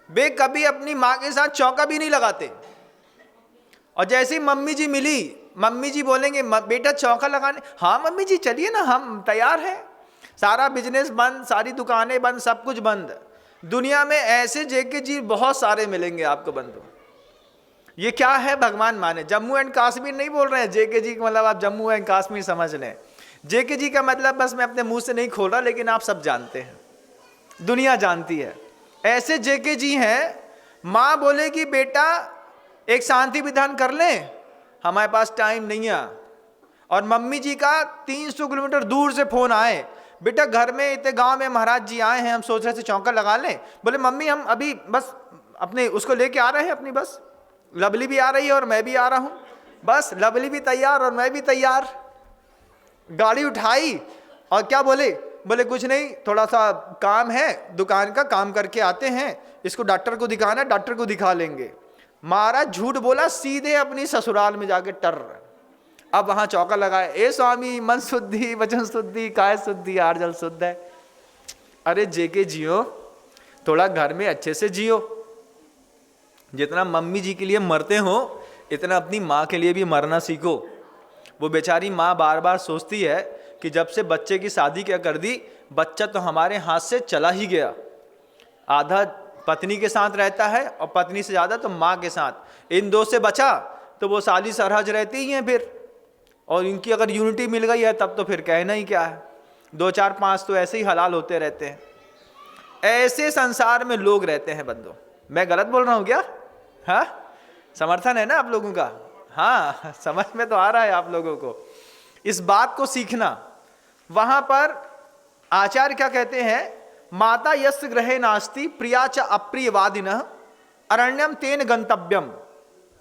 वे कभी अपनी माँ के साथ चौका भी नहीं लगाते। और जैसे ही मम्मी जी मिली, मम्मी जी बोलेंगे बेटा चौका लगाने, हाँ मम्मी जी चलिए ना हम तैयार हैं। सारा बिजनेस बंद, सारी दुकानें बंद, सब कुछ बंद। दुनिया में ऐसे जेके जी बहुत सारे मिलेंगे आपको बंधु। ये क्या है भगवान माने, जम्मू एंड कश्मीर नहीं बोल रहे हैं जेके जी का मतलब आप जम्मू एंड कश्मीर समझ लें। जेके जी का मतलब बस मैं अपने मुंह से नहीं खोल रहा, लेकिन आप सब जानते हैं, दुनिया जानती है। ऐसे जेके जी हैं, माँ बोलेगी बेटा एक शांति विधान कर लें, हमारे पास टाइम नहीं है। और मम्मी जी का 300 किलोमीटर दूर से फोन आए, बेटा घर में इतने गांव में महाराज जी आए हैं, हम सोच रहे थे चौका लगा लें। बोले मम्मी हम अभी बस अपने उसको लेके आ रहे हैं, अपनी बस लवली भी आ रही है और मैं भी आ रहा हूं, बस लवली भी तैयार और मैं भी तैयार। गाड़ी उठाई और क्या बोले, बोले कुछ नहीं थोड़ा सा काम है, दुकान का काम करके आते हैं, इसको डॉक्टर को दिखाना है, डॉक्टर को दिखा लेंगे। महाराज झूठ बोला, सीधे अपनी ससुराल में जाके टर। अब वहां चौका लगाए, ए स्वामी मन शुद्धि वचन शुद्धि काय शुद्धि आर्जल शुद्ध है। अरे जेके जियो, थोड़ा घर में अच्छे से जियो। जितना मम्मी जी के लिए मरते हो इतना अपनी माँ के लिए भी मरना सीखो। वो बेचारी माँ बार बार सोचती है कि जब से बच्चे की शादी क्या कर दी, बच्चा तो हमारे हाथ से चला ही गया। आधा पत्नी के साथ रहता है और पत्नी से ज़्यादा तो माँ के साथ। इन दो से बचा तो वो साली सरहज रहती ही हैं फिर, और इनकी अगर यूनिटी मिल गई है तब तो फिर कहना ही क्या है। 2 4 5 तो ऐसे ही हलाल होते रहते हैं। ऐसे संसार में लोग रहते हैं बंदों। मैं गलत बोल रहा हूँ क्या? हाँ समर्थन है ना आप लोगों का? हाँ समझ में तो आ रहा है आप लोगों को। इस बात को सीखना। वहां पर आचार्य क्या कहते हैं, माता यस्य गृहे नास्ति प्रिया च अप्रियवादिनः अरण्यम तेन गंतव्यम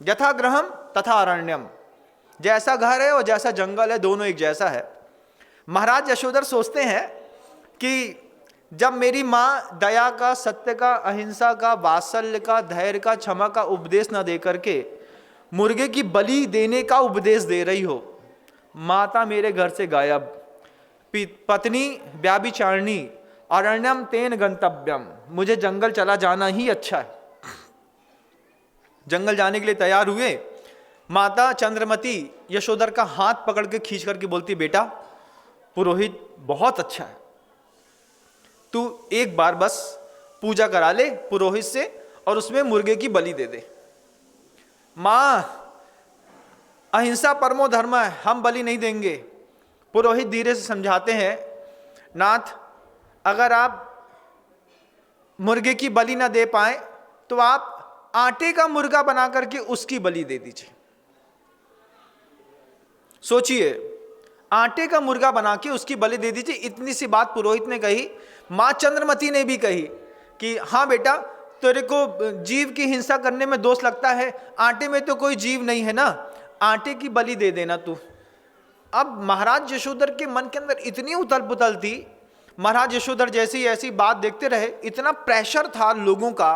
यथा गृहम तथा अरण्यम। जैसा घर है और जैसा जंगल है दोनों एक जैसा है। महाराज यशोधर सोचते हैं कि जब मेरी माँ दया का, सत्य का, अहिंसा का, वात्सल्य का, धैर्य का, क्षमा का उपदेश न दे करके मुर्गे की बलि देने का उपदेश दे रही हो, माता मेरे घर से गायब, पत्नी व्याभिचारिणी, अरण्यम तेन गंतव्यम, मुझे जंगल चला जाना ही अच्छा है। जंगल जाने के लिए तैयार हुए। माता चंद्रमती यशोधर का हाथ पकड़ के खींच करके बोलती, बेटा पुरोहित बहुत अच्छा है, तू एक बार बस पूजा करा ले पुरोहित से और उसमें मुर्गे की बलि दे दे। मां अहिंसा परमो धर्म है, हम बलि नहीं देंगे। पुरोहित धीरे से समझाते हैं, नाथ अगर आप मुर्गे की बलि ना दे पाए तो आप आटे का मुर्गा बना करके उसकी बलि दे दीजिए। सोचिए, आटे का मुर्गा बना के उसकी बलि दे दीजिए। इतनी सी बात पुरोहित ने कही। मां चंद्रमती ने भी कही कि हाँ बेटा, तेरे को जीव की हिंसा करने में दोष लगता है, आटे में तो कोई जीव नहीं है ना, आटे की बलि दे देना तू। अब महाराज यशोधर के मन के अंदर इतनी उथल पुथल थी। महाराज यशोधर जैसी ऐसी बात देखते रहे, इतना प्रेशर था लोगों का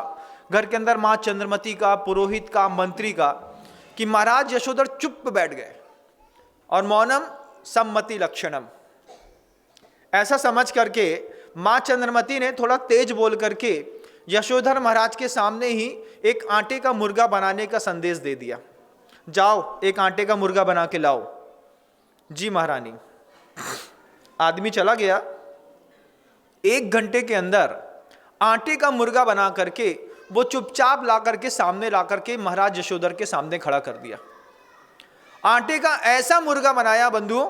घर के अंदर, मां चंद्रमती का, पुरोहित का, मंत्री का, कि महाराज यशोधर चुप बैठ गए और मौनम सम्मति लक्षणम, ऐसा समझ करके मां चंद्रमती ने थोड़ा तेज बोल करके यशोधर महाराज के सामने ही एक आटे का मुर्गा बनाने का संदेश दे दिया। जाओ एक आटे का मुर्गा बना के लाओ। जी महारानी। आदमी चला गया, 1 घंटे के अंदर आटे का मुर्गा बना करके वो चुपचाप ला करके सामने ला करके महाराज यशोधर के सामने खड़ा कर दिया। आटे का ऐसा मुर्गा बनाया बंधुओं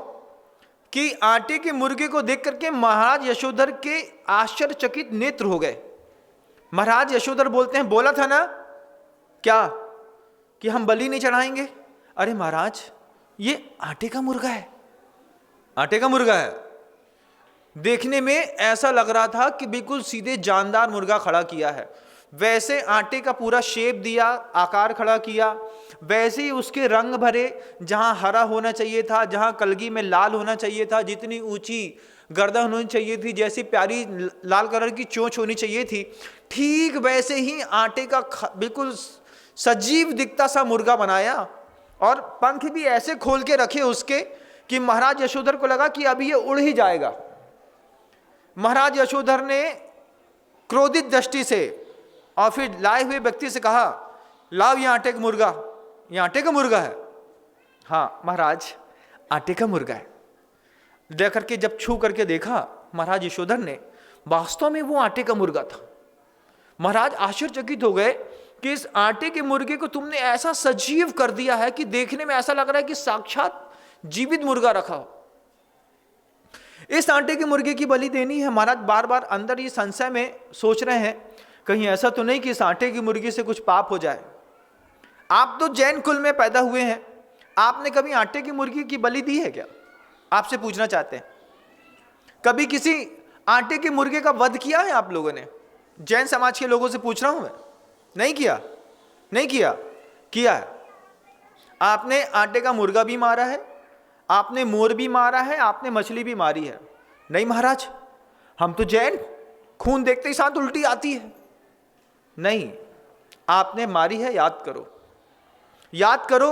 कि आटे के मुर्गे को देख करके महाराज यशोधर के आश्चर्यचकित नेत्र हो गए। महाराज यशोधर बोलते हैं, बोला था ना क्या कि हम बलि नहीं चढ़ाएंगे? अरे महाराज, ये आटे का मुर्गा है, आटे का मुर्गा है। देखने में ऐसा लग रहा था कि बिल्कुल सीधे जानदार मुर्गा खड़ा किया है। वैसे आटे का पूरा शेप दिया, आकार खड़ा किया, वैसे ही उसके रंग भरे, जहां हरा होना चाहिए था, जहां कलगी में लाल होना चाहिए था, जितनी ऊंची गर्दन होनी चाहिए थी, जैसी प्यारी लाल कलर की चोंच होनी चाहिए थी, ठीक वैसे ही आटे का बिल्कुल सजीव दिखता सा मुर्गा बनाया। और पंख भी ऐसे खोल के रखे उसके कि महाराज यशोधर को लगा कि अभी ये उड़ ही जाएगा। महाराज यशोधर ने क्रोधित दृष्टि से और फिर लाए हुए व्यक्ति से कहा, लाओ ये आटे का मुर्गा। ये आटे का मुर्गा है? हाँ महाराज, आटे का मुर्गा है। देख करके जब छू करके देखा महाराज यशोधर ने, वास्तव में वो आटे का मुर्गा था। महाराज आश्चर्यचकित हो गए कि इस आटे के मुर्गे को तुमने ऐसा सजीव कर दिया है कि देखने में ऐसा लग रहा है कि साक्षात जीवित मुर्गा रखा हो। इस आटे के मुर्गे की बलि देनी है। महाराज बार बार अंदर ये संशय में सोच रहे हैं, कहीं ऐसा तो नहीं कि इस आटे की मुर्गी से कुछ पाप हो जाए। आप तो जैन कुल में पैदा हुए हैं, आपने कभी आटे की मुर्गी की बलि दी है क्या? आपसे पूछना चाहते हैं, कभी किसी आटे के मुर्गे का वध किया है आप लोगों ने? जैन समाज के लोगों से पूछ रहा हूं मैं। नहीं किया? नहीं किया? किया है। आपने आटे का मुर्गा भी मारा है, आपने मोर भी मारा है, आपने मछली भी मारी है। नहीं महाराज, हम तो जैन, खून देखते ही साथ उल्टी आती है। नहीं, आपने मारी है। याद करो, याद करो,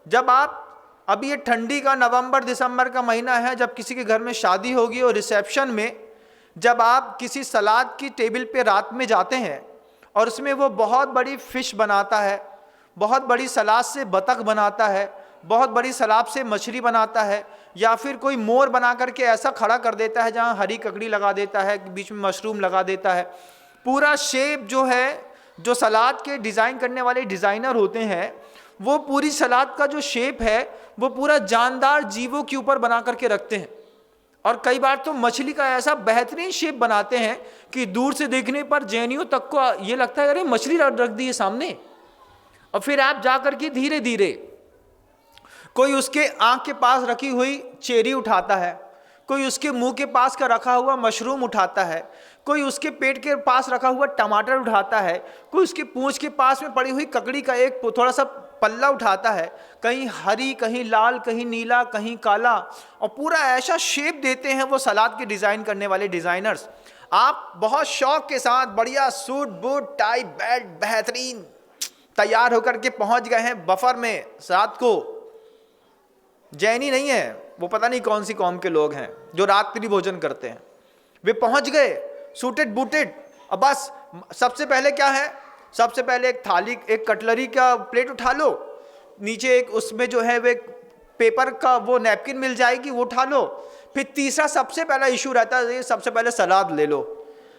जब आप अभी ये ठंडी का नवंबर दिसंबर का महीना है, जब किसी के घर में शादी होगी और रिसेप्शन में जब आप किसी सलाद की टेबल पे रात में जाते हैं और उसमें वो बहुत बड़ी फिश बनाता है, बहुत बड़ी सलाद से बतख बनाता है, बहुत बड़ी सलाद से मछली बनाता है, या फिर कोई मोर बना करके ऐसा खड़ा कर देता है जहाँ हरी ककड़ी लगा देता है, बीच में मशरूम लगा देता है। पूरा शेप जो है, जो सलाद के डिज़ाइन करने वाले डिज़ाइनर होते हैं, वो पूरी सलाद का जो शेप है वो पूरा जानदार जीवों के ऊपर बना करके रखते हैं। और कई बार तो मछली का ऐसा बेहतरीन शेप बनाते हैं कि दूर से देखने पर जैनियों तक को ये लगता है अरे मछली रख दी है सामने। और फिर आप जाकर के धीरे धीरे कोई उसके आँख के पास रखी हुई चेरी उठाता है, कोई उसके मुंह के पास का रखा हुआ मशरूम उठाता है, कोई उसके पेट के पास रखा हुआ टमाटर उठाता है, कोई उसके पूंछ के पास में पड़ी हुई ककड़ी का एक थोड़ा सा पल्ला उठाता है, कहीं हरी, कहीं लाल, कहीं नीला, कहीं काला, और पूरा ऐसा शेप देते हैं वो सलाद के डिज़ाइन करने वाले डिज़ाइनर्स। आप बहुत शौक के साथ बढ़िया सूट बूट टाई बेल्ट बेहतरीन तैयार होकर के पहुंच गए हैं बफर में। रात को जैनी नहीं है वो, पता नहीं कौन सी कौम के लोग हैं जो रात्रि भोजन करते हैं, वे पहुंच गए सूटेड बूटेड। अब बस सबसे पहले क्या है, सबसे पहले एक थाली, एक कटलरी का प्लेट उठा लो, नीचे एक उसमें जो है वे पेपर का वो नैपकिन मिल जाएगी, वो उठा लो। फिर तीसरा सबसे पहला इशू रहता है, सबसे पहले सलाद ले लो।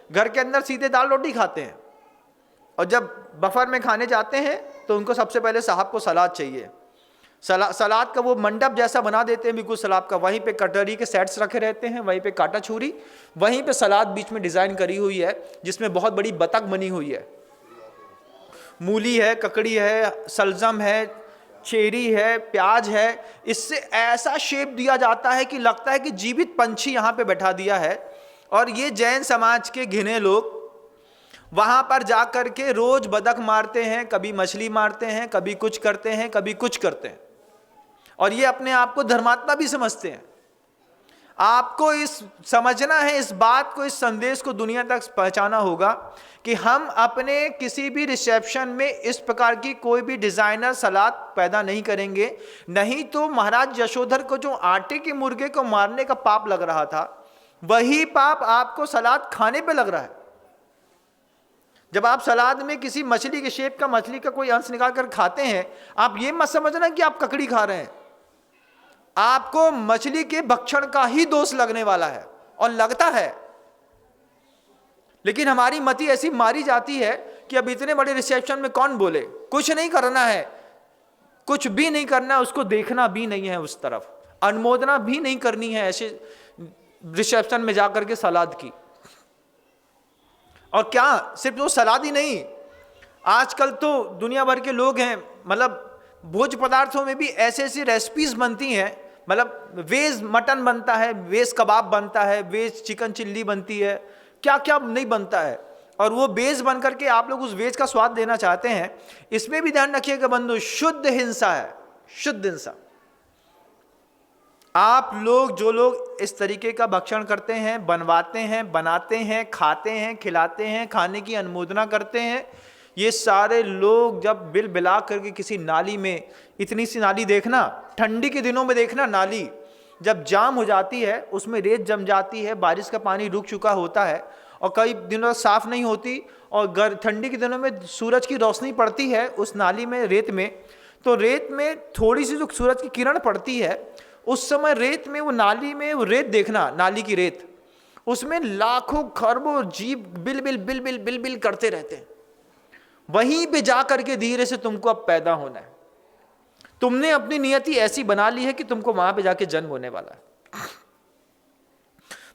घर के अंदर सीधे दाल रोटी खाते हैं, और जब बफर में खाने जाते हैं तो उनको सबसे पहले साहब को सलाद चाहिए। सलाद का वो मंडप जैसा बना देते हैं बिल्कुल सलाद का, वहीं पे कटोरी के सेट्स रखे रहते हैं, वहीं पे कांटा छुरी, वहीं पे सलाद बीच में डिजाइन करी हुई है जिसमें बहुत बड़ी बतख बनी हुई है, मूली है, ककड़ी है, सलजम है, चेरी है, प्याज है। इससे ऐसा शेप दिया जाता है कि लगता है कि जीवित पंछी यहाँ पे बैठा दिया है। और ये जैन समाज के घिने लोग वहाँ पर जा कर के रोज बतख मारते हैं, कभी मछली मारते हैं, कभी कुछ करते हैं, कभी कुछ करते हैं, और ये अपने आप को धर्मात्मा भी समझते हैं। आपको इस समझना है, इस बात को, इस संदेश को दुनिया तक पहुंचाना होगा कि हम अपने किसी भी रिसेप्शन में इस प्रकार की कोई भी डिजाइनर सलाद पैदा नहीं करेंगे। नहीं तो महाराज यशोधर को जो आटे के मुर्गे को मारने का पाप लग रहा था, वही पाप आपको सलाद खाने पे लग रहा है। जब आप सलाद में किसी मछली के शेप का, मछली का कोई अंश निकाल कर खाते हैं, आप ये मत समझना कि आप ककड़ी खा रहे हैं, आपको मछली के भक्षण का ही दोष लगने वाला है, और लगता है। लेकिन हमारी मति ऐसी मारी जाती है कि अब इतने बड़े रिसेप्शन में कौन बोले, कुछ नहीं करना है, कुछ भी नहीं करना है, उसको देखना भी नहीं है, उस तरफ अनुमोदना भी नहीं करनी है ऐसे रिसेप्शन में जाकर के सलाद की। और क्या सिर्फ वो सलाद ही नहीं, आजकल तो दुनिया भर के लोग हैं, मतलब भोज पदार्थों में भी ऐसे ऐसी रेसिपीज बनती हैं, मतलब वेज मटन बनता है, वेज कबाब बनता है, वेज चिकन चिल्ली बनती है, क्या क्या नहीं बनता है। और वो वेज बन करके आप लोग उस वेज का स्वाद देना चाहते हैं। इसमें भी ध्यान रखिएगा बंधु, शुद्ध हिंसा है, शुद्ध हिंसा। आप लोग, जो लोग इस तरीके का भक्षण करते हैं, बनवाते हैं, बनाते हैं, खाते हैं, खिलाते हैं, खाने की अनुमोदना करते हैं, ये सारे लोग जब बिल बिला करके किसी नाली में, इतनी सी नाली देखना, ठंडी के दिनों में देखना, नाली जब जाम हो जाती है, उसमें रेत जम जाती है, बारिश का पानी रुक चुका होता है और कई दिनों साफ नहीं होती, और ठंडी के दिनों में सूरज की रोशनी पड़ती है उस नाली में, रेत में, तो रेत में थोड़ी सी जो सूरज की किरण पड़ती है, उस समय रेत में, वो नाली में वो रेत देखना, नाली की रेत, उसमें लाखों खरबों जीव bill bill bill bill bill bill करते रहते हैं। वहीं पे जा करके धीरे से तुमको अब पैदा होना है। तुमने अपनी नियति ऐसी बना ली है कि तुमको वहां पे जाके जन्म होने वाला है।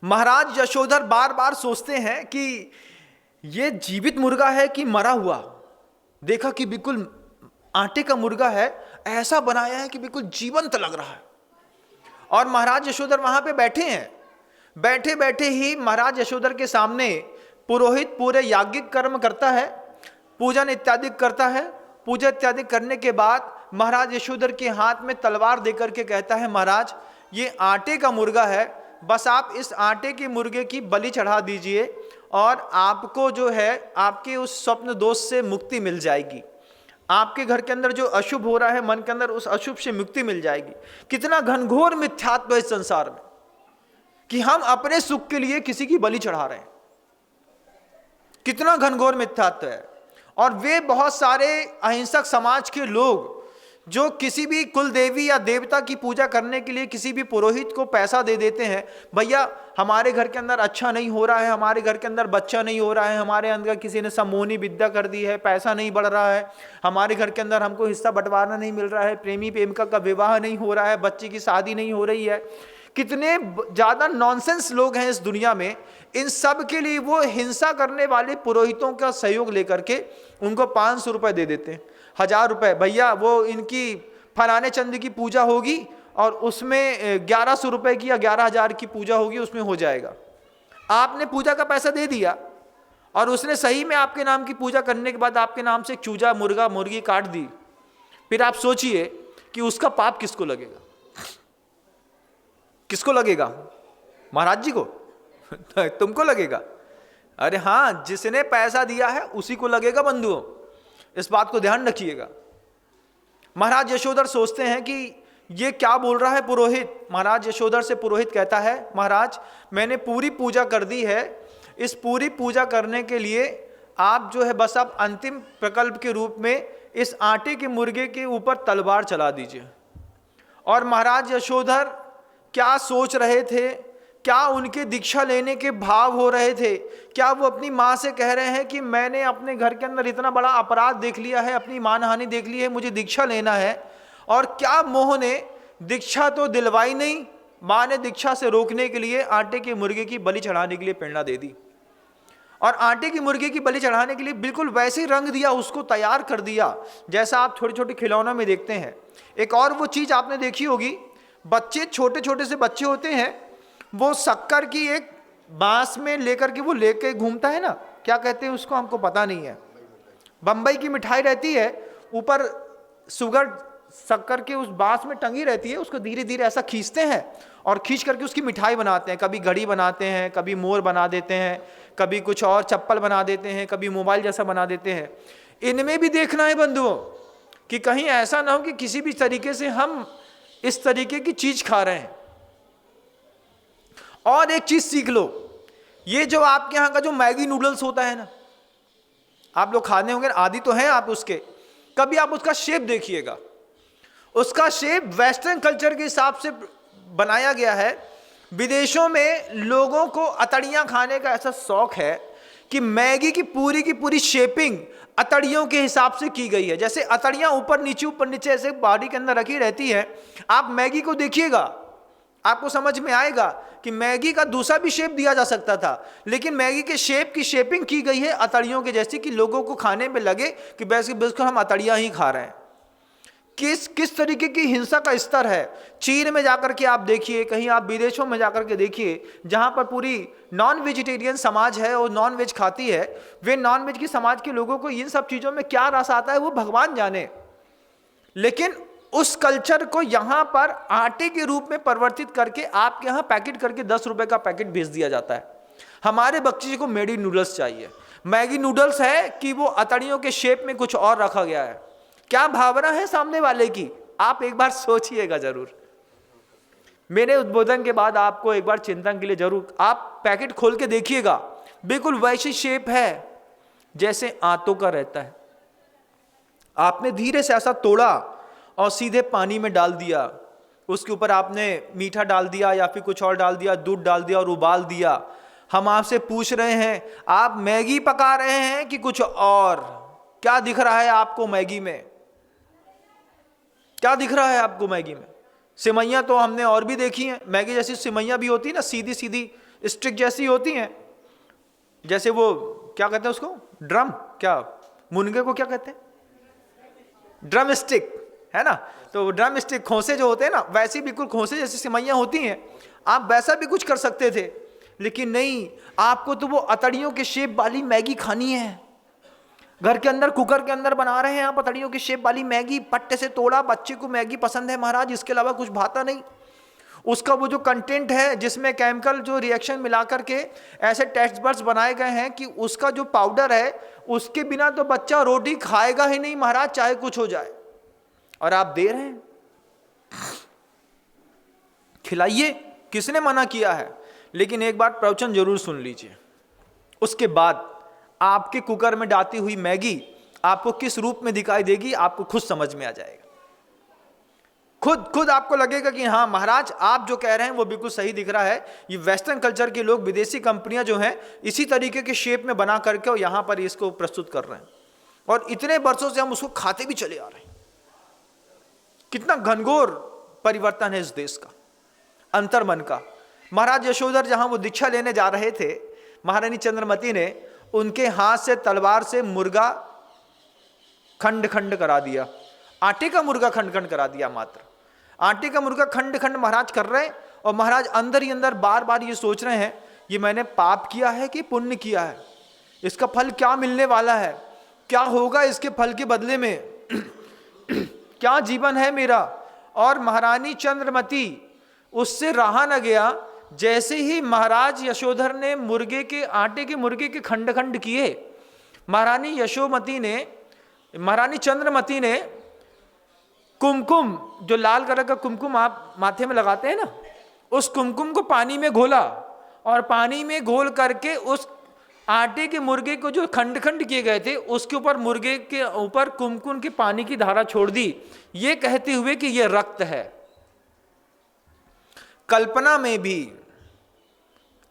महाराज यशोधर बार बार सोचते हैं कि ये जीवित मुर्गा है कि मरा हुआ। देखा कि बिल्कुल आटे का मुर्गा है, ऐसा बनाया है कि बिल्कुल जीवंत लग रहा है। और महाराज यशोधर वहां पे बैठे हैं। बैठे बैठे ही महाराज यशोधर के सामने पुरोहित पूरे याज्ञिक कर्म करता है, पूजन इत्यादि करता है। पूजा इत्यादि करने के बाद महाराज यशोधर के हाथ में तलवार देकर के कहता है, महाराज ये आटे का मुर्गा है, बस आप इस आटे के मुर्गे की बलि चढ़ा दीजिए और आपको जो है आपके उस स्वप्न दोष से मुक्ति मिल जाएगी। आपके घर के अंदर जो अशुभ हो रहा है मन के अंदर, उस अशुभ से मुक्ति मिल जाएगी। कितना घनघोर मिथ्यात्व है इस संसार में कि हम अपने सुख के लिए किसी की बलि चढ़ा रहे हैं। कितना घनघोर मिथ्यात्व है। और वे बहुत सारे अहिंसक समाज के लोग जो किसी भी कुल देवी या देवता की पूजा करने के लिए किसी भी पुरोहित को पैसा दे देते हैं, भैया हमारे घर के अंदर अच्छा नहीं हो रहा है, हमारे घर के अंदर बच्चा नहीं हो रहा है, हमारे अंदर किसी ने सम्मोहनी विद्या कर दी है, पैसा नहीं बढ़ रहा है, हमारे घर के अंदर हमको हिस्सा बंटवारा नहीं मिल रहा है, प्रेमी प्रेमिका का विवाह नहीं हो रहा है, बच्चे की शादी नहीं हो रही है। कितने ज़्यादा नॉनसेंस लोग हैं इस दुनिया में। इन सब के लिए वो हिंसा करने वाले पुरोहितों का सहयोग लेकर के उनको 500 रुपये दे देते हैं, 1000 रुपये, भैया वो इनकी फलाने चंद की पूजा होगी और उसमें 1100 रुपये की या 11,000 की पूजा होगी, उसमें हो जाएगा। आपने पूजा का पैसा दे दिया और उसने सही में आपके नाम की पूजा करने के बाद आपके नाम से चूजा मुर्गा मुर्गी काट दी। फिर आप सोचिए कि उसका पाप किसको लगेगा? किसको लगेगा? महाराज जी को? तुमको लगेगा? अरे हाँ, जिसने पैसा दिया है उसी को लगेगा बंधुओं, इस बात को ध्यान रखिएगा। महाराज यशोधर सोचते हैं कि ये क्या बोल रहा है पुरोहित। महाराज यशोधर से पुरोहित कहता है, महाराज मैंने पूरी पूजा कर दी है, इस पूरी पूजा करने के लिए आप जो है बस आप अंतिम प्रकल्प के रूप में इस आटे के मुर्गे के ऊपर तलवार चला दीजिए। और महाराज यशोधर क्या सोच रहे थे, क्या उनके दीक्षा लेने के भाव हो रहे थे? क्या वो अपनी माँ से कह रहे हैं कि मैंने अपने घर के अंदर इतना बड़ा अपराध देख लिया है, अपनी मानहानि देख ली है, मुझे दीक्षा लेना है? और क्या मोह ने दीक्षा तो दिलवाई नहीं, माँ ने दीक्षा से रोकने के लिए आटे के मुर्गे की बलि चढ़ाने के लिए प्रेरणा दे दी, और आटे की मुर्गे की बलि चढ़ाने के लिए बिल्कुल वैसे ही रंग दिया, उसको तैयार कर दिया जैसा आप छोटे छोटे खिलौनों में देखते हैं। एक और वो चीज़ आपने देखी होगी, बच्चे छोटे छोटे से बच्चे होते हैं, वो शक्कर की एक बांस में लेकर के वो लेके घूमता है ना, क्या कहते हैं उसको, हमको पता नहीं है, बम्बई की मिठाई रहती है, ऊपर शुगर शक्कर के उस बांस में टंगी रहती है, उसको धीरे धीरे ऐसा खींचते हैं और खींच करके उसकी मिठाई बनाते हैं। कभी घड़ी बनाते हैं, कभी मोर बना देते हैं, कभी कुछ और चप्पल बना देते हैं, कभी मोबाइल जैसा बना देते हैं। इनमें भी देखना है बंधुओं कि कहीं ऐसा ना हो कि किसी भी तरीके से हम इस तरीके की चीज खा रहे हैं। और एक चीज सीख लो, ये जो आपके यहाँ का जो मैगी नूडल्स होता है ना, आप लोग खाने होंगे, आदि तो हैं आप उसके, कभी आप उसका शेप देखिएगा, उसका शेप वेस्टर्न कल्चर के हिसाब से बनाया गया है। विदेशों में लोगों को अतड़ियां खाने का ऐसा शौक है कि मैगी की पूरी शेपिंग अतड़ियों के हिसाब से की गई है। जैसे अतड़ियां ऊपर नीचे ऐसे बॉडी के अंदर रखी रहती है, आप मैगी को देखिएगा, आपको समझ में आएगा कि मैगी का दूसरा भी शेप दिया जा सकता था, लेकिन मैगी के शेप की शेपिंग की गई है अतड़ियों के जैसी, कि लोगों को खाने में लगे कि बिल्कुल हम अतड़ियां ही खा रहे हैं। किस तरीके की हिंसा का स्तर है। चीन में जाकर के आप देखिए, कहीं आप विदेशों में जाकर के देखिए, जहां पर पूरी नॉन वेजिटेरियन समाज है और नॉन वेज खाती है, वे नॉन वेज की समाज के लोगों को इन सब चीजों में क्या रस आता है वो भगवान जाने, लेकिन उस कल्चर को यहां पर आटे के रूप में परिवर्तित करके आपके यहां पैकेट करके 10 रुपए का पैकेट भेज दिया जाता है। हमारे बच्चे को मैगी नूडल्स चाहिए। मैगी नूडल्स है कि वो अतड़ियों के शेप में कुछ और रखा गया है। क्या भावना है सामने वाले की, आप एक बार सोचिएगा जरूर। मेरे उद्बोधन के बाद आपको एक बार चिंतन के लिए जरूर आप पैकेट खोल के देखिएगा, बिल्कुल वैसी शेप है जैसे आंतों का रहता है। आपने धीरे से ऐसा तोड़ा और सीधे पानी में डाल दिया, उसके ऊपर आपने मीठा डाल दिया या फिर कुछ और डाल दिया, दूध डाल दिया और उबाल दिया। हम आपसे पूछ रहे हैं, आप मैगी पका रहे हैं कि कुछ और? क्या दिख रहा है आपको मैगी में? क्या दिख रहा है आपको मैगी में? सिमैयाँ तो हमने और भी देखी हैं, मैगी जैसी सिमैयाँ भी होती है ना, सीधी सीधी स्टिक जैसी होती हैं, जैसे वो क्या कहते हैं उसको, ड्रम, क्या मुनगे को क्या कहते हैं, ड्रम स्टिक है ना। तो ड्रम स्टिक खोसे जो होते हैं ना, वैसी बिल्कुल खोसे जैसी सिमैयाँ होती हैं। आप वैसा भी कुछ कर सकते थे, लेकिन नहीं, आपको तो वो अतड़ियों के शेप वाली मैगी खानी है। घर के अंदर कुकर के अंदर बना रहे हैं आप अतड़ियों की शेप वाली मैगी, पट्टे से तोड़ा, बच्चे को मैगी पसंद है महाराज, इसके अलावा कुछ भाता नहीं। उसका वो जो कंटेंट है जिसमें केमिकल जो रिएक्शन मिला करके ऐसे टेस्ट बड्स बनाए गए हैं कि उसका जो पाउडर है उसके बिना तो बच्चा रोटी खाएगा ही नहीं महाराज, चाहे कुछ हो जाए, और आप दे रहे हैं। खिलाइए, किसने मना किया है? लेकिन एक बार प्रवचन जरूर सुन लीजिए, उसके बाद आपके कुकर में डालती हुई मैगी आपको किस रूप में दिखाई देगी आपको खुद समझ में आ जाएगा। खुद आपको लगेगा कि हाँ महाराज आप जो कह रहे हैं वो बिल्कुल सही दिख रहा है। ये वेस्टर्न कल्चर के लोग, विदेशी कंपनियां जो हैं, इसी तरीके के शेप में बना करके और यहां पर इसको प्रस्तुत कर रहे हैं, और इतने वर्षों से हम उसको खाते भी चले आ रहे हैं। कितना घनघोर परिवर्तन है इस देश का, अंतर्मन का। महाराज यशोधर जहां वो दीक्षा लेने जा रहे थे, महारानी चंद्रमती ने उनके हाथ से तलवार से मुर्गा खंड खंड करा दिया, आटे का मुर्गा खंड खंड करा दिया। मात्र आटे का मुर्गा खंड खंड महाराज कर रहे हैं, और महाराज अंदर ही अंदर बार बार ये सोच रहे हैं, ये मैंने पाप किया है कि पुण्य किया है, इसका फल क्या मिलने वाला है, क्या होगा इसके फल के बदले में, क्या जीवन है मेरा। और महारानी चंद्रमती उससे रहा न गया। जैसे ही महाराज यशोधर ने मुर्गे के आटे के मुर्गे के खंड खंड किए, महारानी चंद्रमती ने कुमकुम, जो लाल कलर का कुमकुम आप माथे में लगाते हैं ना, उस कुमकुम को पानी में घोला, और पानी में घोल करके उस आटे के मुर्गे को जो खंड खंड किए गए थे उसके ऊपर, मुर्गे के ऊपर कुमकुम की पानी की धारा छोड़ दी, ये कहते हुए कि यह रक्त है। कल्पना में भी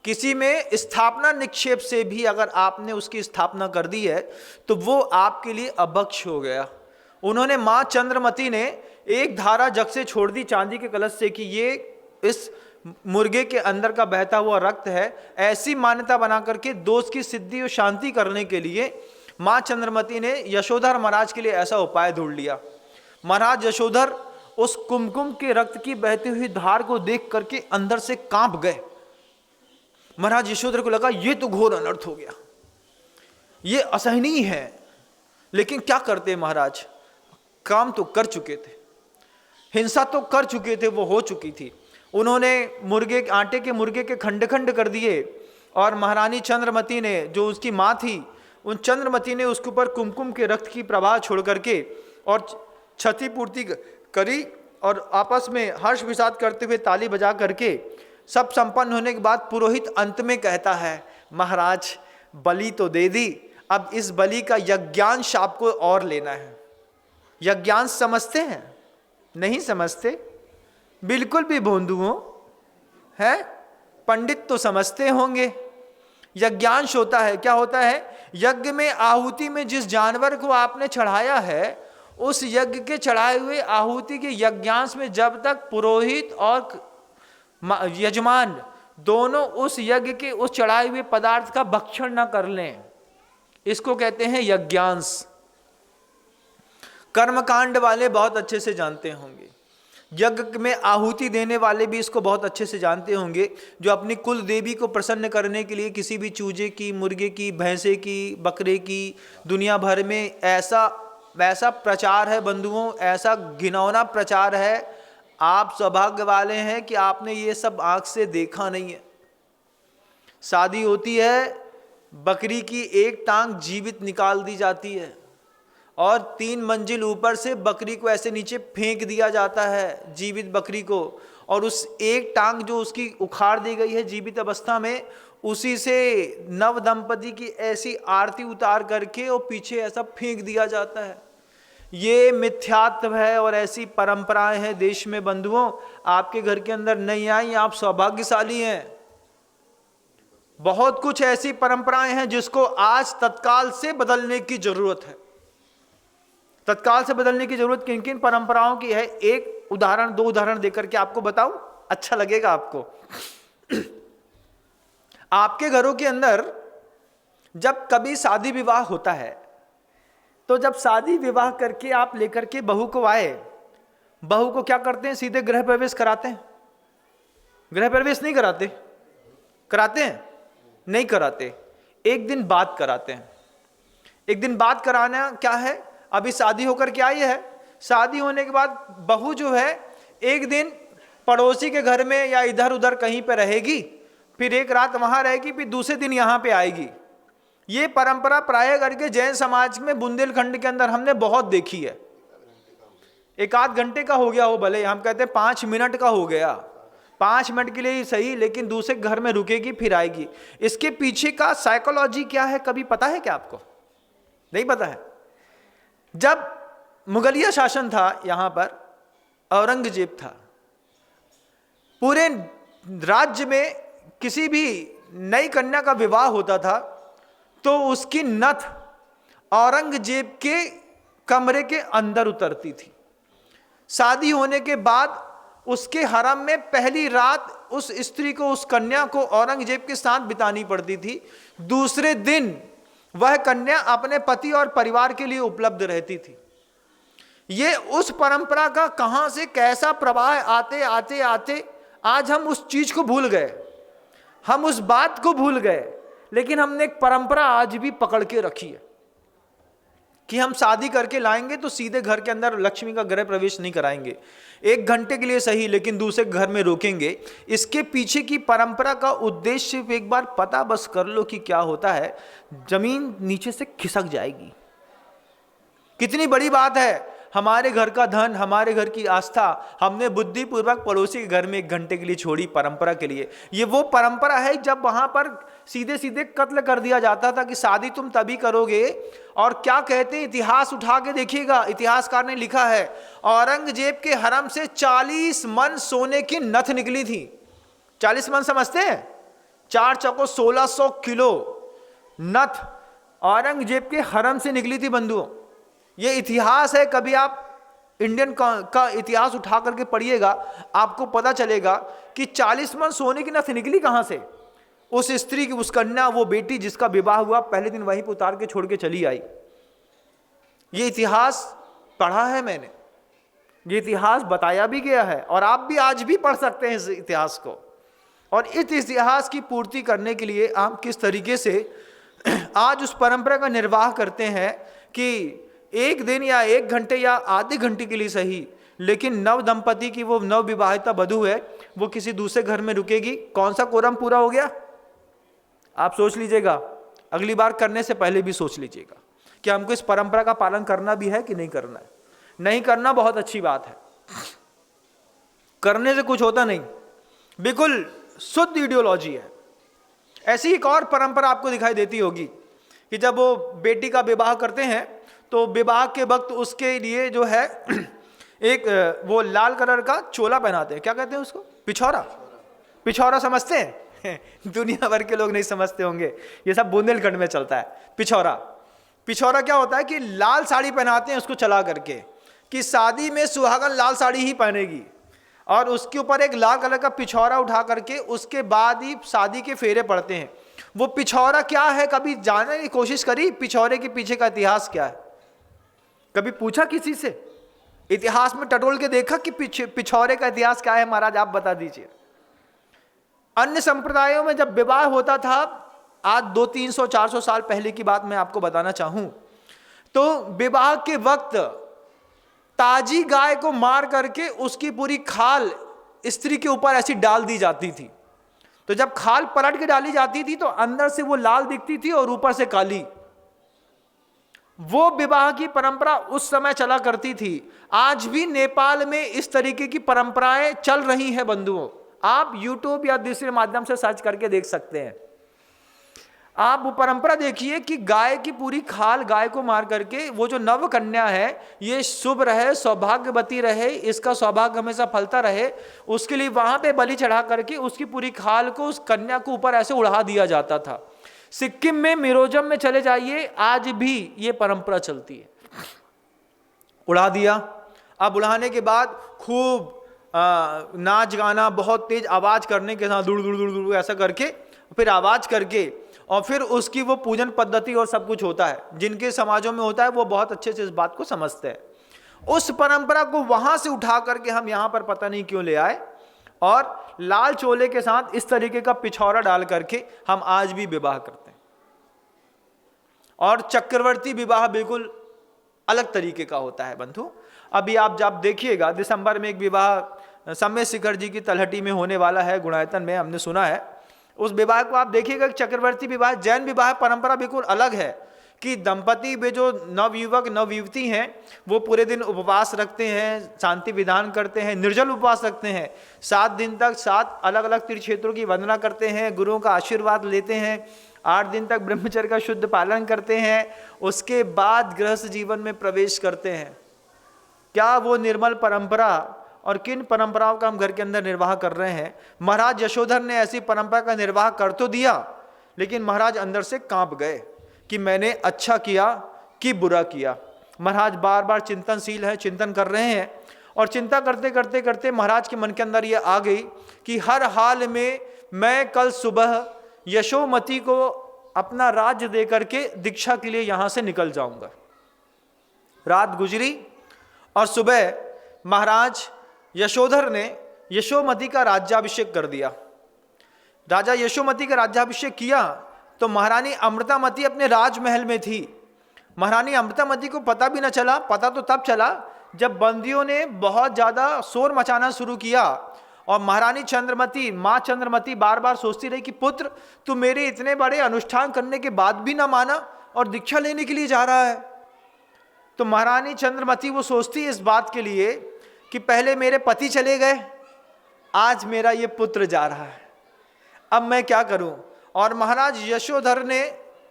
किसी में स्थापना निक्षेप से भी अगर आपने उसकी स्थापना कर दी है तो वो आपके लिए अभक्ष हो गया, उन्होंने मां चंद्रमती ने एक धारा जग से छोड़ दी चांदी के कलश से कि ये इस मुर्गे के अंदर का बहता हुआ रक्त है। ऐसी मान्यता बना करके दोष की सिद्धि और शांति करने के लिए मां चंद्रमती ने यशोधर महाराज के लिए ऐसा उपाय ढूंढ लिया। महाराज यशोधर उस कुमकुम के रक्त की बहती हुई धार को देख करके अंदर से कांप गए। महाराज यशोधर को लगा ये तो घोर अनर्थ हो गया, ये असहनीय है। लेकिन क्या करते महाराज, काम तो कर चुके थे, हिंसा तो कर चुके थे, वो हो चुकी थी। उन्होंने आटे के मुर्गे के खंड खंड कर दिए और महारानी चंद्रमती ने, जो उसकी माँ थी, उन चंद्रमती ने उसके ऊपर कुमकुम के रक्त की प्रवाह छोड़ करके और क्षतिपूर्ति करी और आपस में हर्ष विषाद करते हुए ताली बजा करके सब संपन्न होने के बाद पुरोहित अंत में कहता है, महाराज बलि तो दे दी, अब इस बलि का यज्ञांश आपको और लेना है। यज्ञांश समझते हैं? नहीं समझते, बिल्कुल भी भोंदुओं है। पंडित तो समझते होंगे। यज्ञांश होता है, क्या होता है? यज्ञ में आहुति में जिस जानवर को आपने चढ़ाया है, उस यज्ञ के चढ़ाए हुए आहुति के यज्ञांश में जब तक पुरोहित और यजमान दोनों उस यज्ञ के उस चढ़ाए हुए पदार्थ का भक्षण न कर लें, इसको कहते हैं यज्ञांश। कर्मकांड वाले बहुत अच्छे से जानते होंगे, यज्ञ में आहुति देने वाले भी इसको बहुत अच्छे से जानते होंगे। जो अपनी कुल देवी को प्रसन्न करने के लिए किसी भी चूजे की, मुर्गे की, भैंसे की, बकरे की, दुनिया भर में ऐसा वैसा प्रचार है बंधुओं, ऐसा घिनौना प्रचार है। आप सौभाग्य वाले हैं कि आपने ये सब आंख से देखा नहीं है। शादी होती है, बकरी की एक टांग जीवित निकाल दी जाती है और 3 मंजिल ऊपर से बकरी को ऐसे नीचे फेंक दिया जाता है, जीवित बकरी को, और उस एक टांग जो उसकी उखाड़ दी गई है जीवित अवस्था में, उसी से नव दंपति की ऐसी आरती उतार करके और पीछे ऐसा फेंक दिया जाता है। ये मिथ्यात्व है और ऐसी परंपराएं हैं देश में बंधुओं। आपके घर के अंदर नहीं आई, आप सौभाग्यशाली हैं। बहुत कुछ ऐसी परंपराएं हैं जिसको आज तत्काल से बदलने की जरूरत है। तत्काल से बदलने की जरूरत किन किन परंपराओं की है, एक उदाहरण, 2 उदाहरण देकर के आपको बताऊं, अच्छा लगेगा आपको। आपके घरों के अंदर जब कभी शादी विवाह होता है, तो जब शादी विवाह करके आप लेकर के बहू को आए, बहू को क्या करते हैं? सीधे गृह प्रवेश कराते हैं? गृह प्रवेश नहीं कराते? कराते हैं? नहीं कराते। एक दिन बाद कराते हैं। एक दिन बाद कराना क्या है? अभी शादी होकर के आई है, शादी होने के बाद बहू जो है एक दिन पड़ोसी के घर में या इधर उधर कहीं पे रहेगी, फिर एक रात वहां रहेगी, फिर दूसरे दिन यहां पे आएगी। ये परंपरा प्राय करके जैन समाज में बुंदेलखंड के अंदर हमने बहुत देखी है। 1-8 घंटे का हो गया हो, भले हम कहते हैं 5 मिनट का हो गया, 5 मिनट के लिए ही सही, लेकिन दूसरे घर में रुकेगी फिर आएगी। इसके पीछे का साइकोलॉजी क्या है, कभी पता है क्या आपको? नहीं पता है। जब मुगलिया शासन था यहां पर, औरंगजेब था, पूरे राज्य में किसी भी नई कन्या का विवाह होता था तो उसकी नथ औरंगजेब के कमरे के अंदर उतरती थी। शादी होने के बाद उसके हरम में पहली रात उस स्त्री को, उस कन्या को औरंगजेब के साथ बितानी पड़ती थी। दूसरे दिन वह कन्या अपने पति और परिवार के लिए उपलब्ध रहती थी। ये उस परंपरा का कहां से कैसा प्रवाह आते आते आते आज हम उस चीज को भूल गए, हम उस बात को भूल गए। लेकिन हमने एक परंपरा आज भी पकड़ के रखी है कि हम शादी करके लाएंगे तो सीधे घर के अंदर लक्ष्मी का गृह प्रवेश नहीं कराएंगे, 1 घंटे के लिए सही, लेकिन दूसरे घर में रोकेंगे। इसके पीछे की परंपरा का उद्देश्य एक बार पता बस कर लो कि क्या होता है, जमीन नीचे से खिसक जाएगी। कितनी बड़ी बात है, हमारे घर का धन, हमारे घर की आस्था हमने बुद्धिपूर्वक पड़ोसी के घर में 1 घंटे के लिए छोड़ी परंपरा के लिए। ये वो परंपरा है जब वहां पर सीधे सीधे कत्ल कर दिया जाता था कि शादी तुम तभी करोगे। और क्या कहते हैं, इतिहास उठा के देखिएगा, इतिहासकार ने लिखा है औरंगजेब के हरम से 40 मन सोने की नथ निकली थी। 40 मन समझते हैं? 4 चौको 1600 किलो नथ औरंगजेब के हरम से निकली थी बंधुओं। ये इतिहास है, कभी आप इंडियन का इतिहास उठा करके पढ़िएगा, आपको पता चलेगा कि 40 मन सोने की नथ निकली कहां से। उस स्त्री की, उस कन्या, वो बेटी जिसका विवाह हुआ, पहले दिन वहीं पर उतार के छोड़ के चली आई। ये इतिहास पढ़ा है मैंने, ये इतिहास बताया भी गया है, और आप भी आज भी पढ़ सकते हैं इस इतिहास को। और इस इतिहास की पूर्ति करने के लिए आप किस तरीके से आज उस परंपरा का निर्वाह करते हैं कि एक दिन या 1 घंटे या आधे घंटे के लिए सही, लेकिन नव दंपति की, वो नव विवाहिता वधू है, वो किसी दूसरे घर में रुकेगी। कौन सा कोरम पूरा हो गया? आप सोच लीजिएगा, अगली बार करने से पहले भी सोच लीजिएगा कि हमको इस परंपरा का पालन करना भी है कि नहीं करना है। नहीं करना बहुत अच्छी बात है, करने से कुछ होता नहीं, बिल्कुल शुद्ध आइडियोलॉजी है। ऐसी एक और परंपरा आपको दिखाई देती होगी कि जब वो बेटी का विवाह करते हैं तो विवाह के वक्त उसके लिए जो है एक वो लाल कलर का चोला पहनाते हैं। क्या कहते हैं उसको? पिछौरा। पिछौरा समझते हैं? दुनिया भर के लोग नहीं समझते होंगे, ये सब बुंदेलखंड में चलता है। पिछौरा, पिछौरा क्या होता है कि लाल साड़ी पहनाते हैं उसको चला करके, कि शादी में सुहागन लाल साड़ी ही पहनेगी, और उसके ऊपर एक लाल कलर का पिछौरा उठा करके उसके बाद ही शादी के फेरे पड़ते हैं। वो पिछौरा क्या है, कभी जानने की कोशिश करी? पिछौरे के पीछे का इतिहास क्या है? कभी पूछा किसी से? इतिहास में टटोल के देखा कि पिछौरे का इतिहास क्या है? महाराज आप बता दीजिए। अन्य संप्रदायों में जब विवाह होता था, आज 200-300-400 साल पहले की बात मैं आपको बताना चाहूं, तो विवाह के वक्त ताजी गाय को मार करके उसकी पूरी खाल स्त्री के ऊपर ऐसी डाल दी जाती थी। तो जब खाल पलट के डाली जाती थी तो अंदर से वो लाल दिखती थी और ऊपर से काली। वो विवाह की परंपरा उस समय चला करती थी। आज भी नेपाल में इस तरीके की परंपराएं चल रही हैं बंधुओं। आप यूट्यूब या दूसरे माध्यम से सर्च करके देख सकते हैं। आप वो परंपरा देखिए कि गाय की पूरी खाल, गाय को मार करके वो जो नव कन्या है, ये शुभ रहे, सौभाग्यवती रहे, इसका सौभाग्य हमेशा फलता रहे, उसके लिए वहां पे बलि चढ़ा करके उसकी पूरी खाल को उस कन्या को ऊपर ऐसे उड़ा दिया जाता था। सिक्किम में, मिजोरम में चले जाइए, आज भी ये परंपरा चलती है। उड़ा दिया। अब उड़ाने के बाद खूब नाच गाना, बहुत तेज आवाज करने के साथ दुड़ दुड़ दुड़ दुड़ ऐसा करके, फिर आवाज करके, और फिर उसकी वो पूजन पद्धति और सब कुछ होता है। जिनके समाजों में होता है वो बहुत अच्छे से इस बात को समझते हैं। उस परंपरा को वहां से उठा करके हम यहां पर पता नहीं क्यों ले आए, और लाल चोले के साथ इस तरीके का पिछौरा डाल करके हम आज भी विवाह करते हैं। और चक्रवर्ती विवाह बिल्कुल अलग तरीके का होता है बंधु। अभी आप जब देखिएगा, दिसंबर में एक विवाह समय शिखर जी की तलहटी में होने वाला है, गुणायतन में, हमने सुना है। उस विवाह को आप देखिएगा, चक्रवर्ती विवाह, जैन विवाह परंपरा बिल्कुल अलग है कि दंपति में जो नवयुवक नवयुवती हैं वो पूरे दिन उपवास रखते हैं, शांति विधान करते हैं, निर्जल उपवास रखते हैं, 7 दिन तक 7 अलग अलग तीर्थ क्षेत्रों की वंदना करते हैं, गुरुओं का आशीर्वाद लेते हैं, 8 दिन तक ब्रह्मचर्य का शुद्ध पालन करते हैं, उसके बाद गृहस्थ जीवन में प्रवेश करते हैं। क्या वो निर्मल परंपरा और किन परंपराओं का हम घर के अंदर निर्वाह कर रहे हैं? महाराज यशोधर ने ऐसी परंपरा का निर्वाह कर तो दिया, लेकिन महाराज अंदर से कांप गए कि मैंने अच्छा किया कि बुरा किया। महाराज बार बार चिंतनशील है, चिंतन कर रहे हैं, और चिंता करते करते करते महाराज के मन के अंदर ये आ गई कि हर हाल में मैं कल सुबह यशोमती को अपना राज्य दे करके दीक्षा के लिए यहां से निकल जाऊंगा। रात गुजरी और सुबह महाराज यशोधर ने यशोमती का राज्याभिषेक कर दिया। राजा यशोमती का राज्याभिषेक किया तो महारानी अमृतामती अपने राजमहल में थी। महारानी अमृतामती को पता भी न चला। पता तो तब चला जब बंदियों ने बहुत ज़्यादा शोर मचाना शुरू किया, और महारानी चंद्रमती, माँ चंद्रमती बार बार सोचती रही कि पुत्र तू मेरे इतने बड़े अनुष्ठान करने के बाद भी ना माना और दीक्षा लेने के लिए जा रहा है। तो महारानी चंद्रमती वो सोचती है इस बात के लिए कि पहले मेरे पति चले गए, आज मेरा ये पुत्र जा रहा है, अब मैं क्या करूं। और महाराज यशोधर ने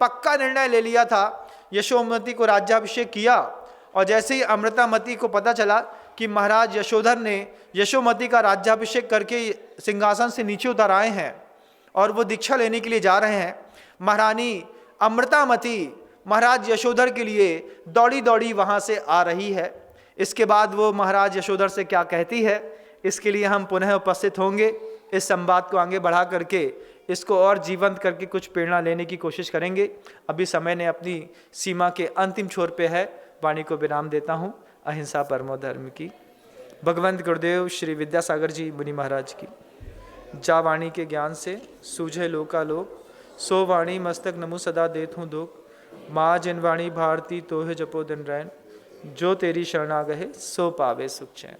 पक्का निर्णय ले लिया था, यशोमती को राज्याभिषेक किया। और जैसे ही अमृतामती को पता चला कि महाराज यशोधर ने यशोमती का राज्याभिषेक करके सिंहासन से नीचे उतर आए हैं और वो दीक्षा लेने के लिए जा रहे हैं, महारानी अमृतामती महाराज यशोधर के लिए दौड़ी दौड़ी वहाँ से आ रही है। इसके बाद वो महाराज यशोधर से क्या कहती है, इसके लिए हम पुनः उपस्थित होंगे। इस संवाद को आगे बढ़ा करके इसको और जीवंत करके कुछ प्रेरणा लेने की कोशिश करेंगे। अभी समय ने अपनी सीमा के अंतिम छोर पे है। वाणी को विराम देता हूँ। अहिंसा परमो धर्म की। भगवंत गुरुदेव श्री विद्यासागर जी मुनि महाराज की। जा वाणी के ज्ञान से सूझे लोकालोक, सो वाणी मस्तक नमु सदा देत हूँ दुख। माँ जिन वाणी भारती तोहे जपो दिन रैन, जो तेरी शरणागहे सो पावे सुख चैन।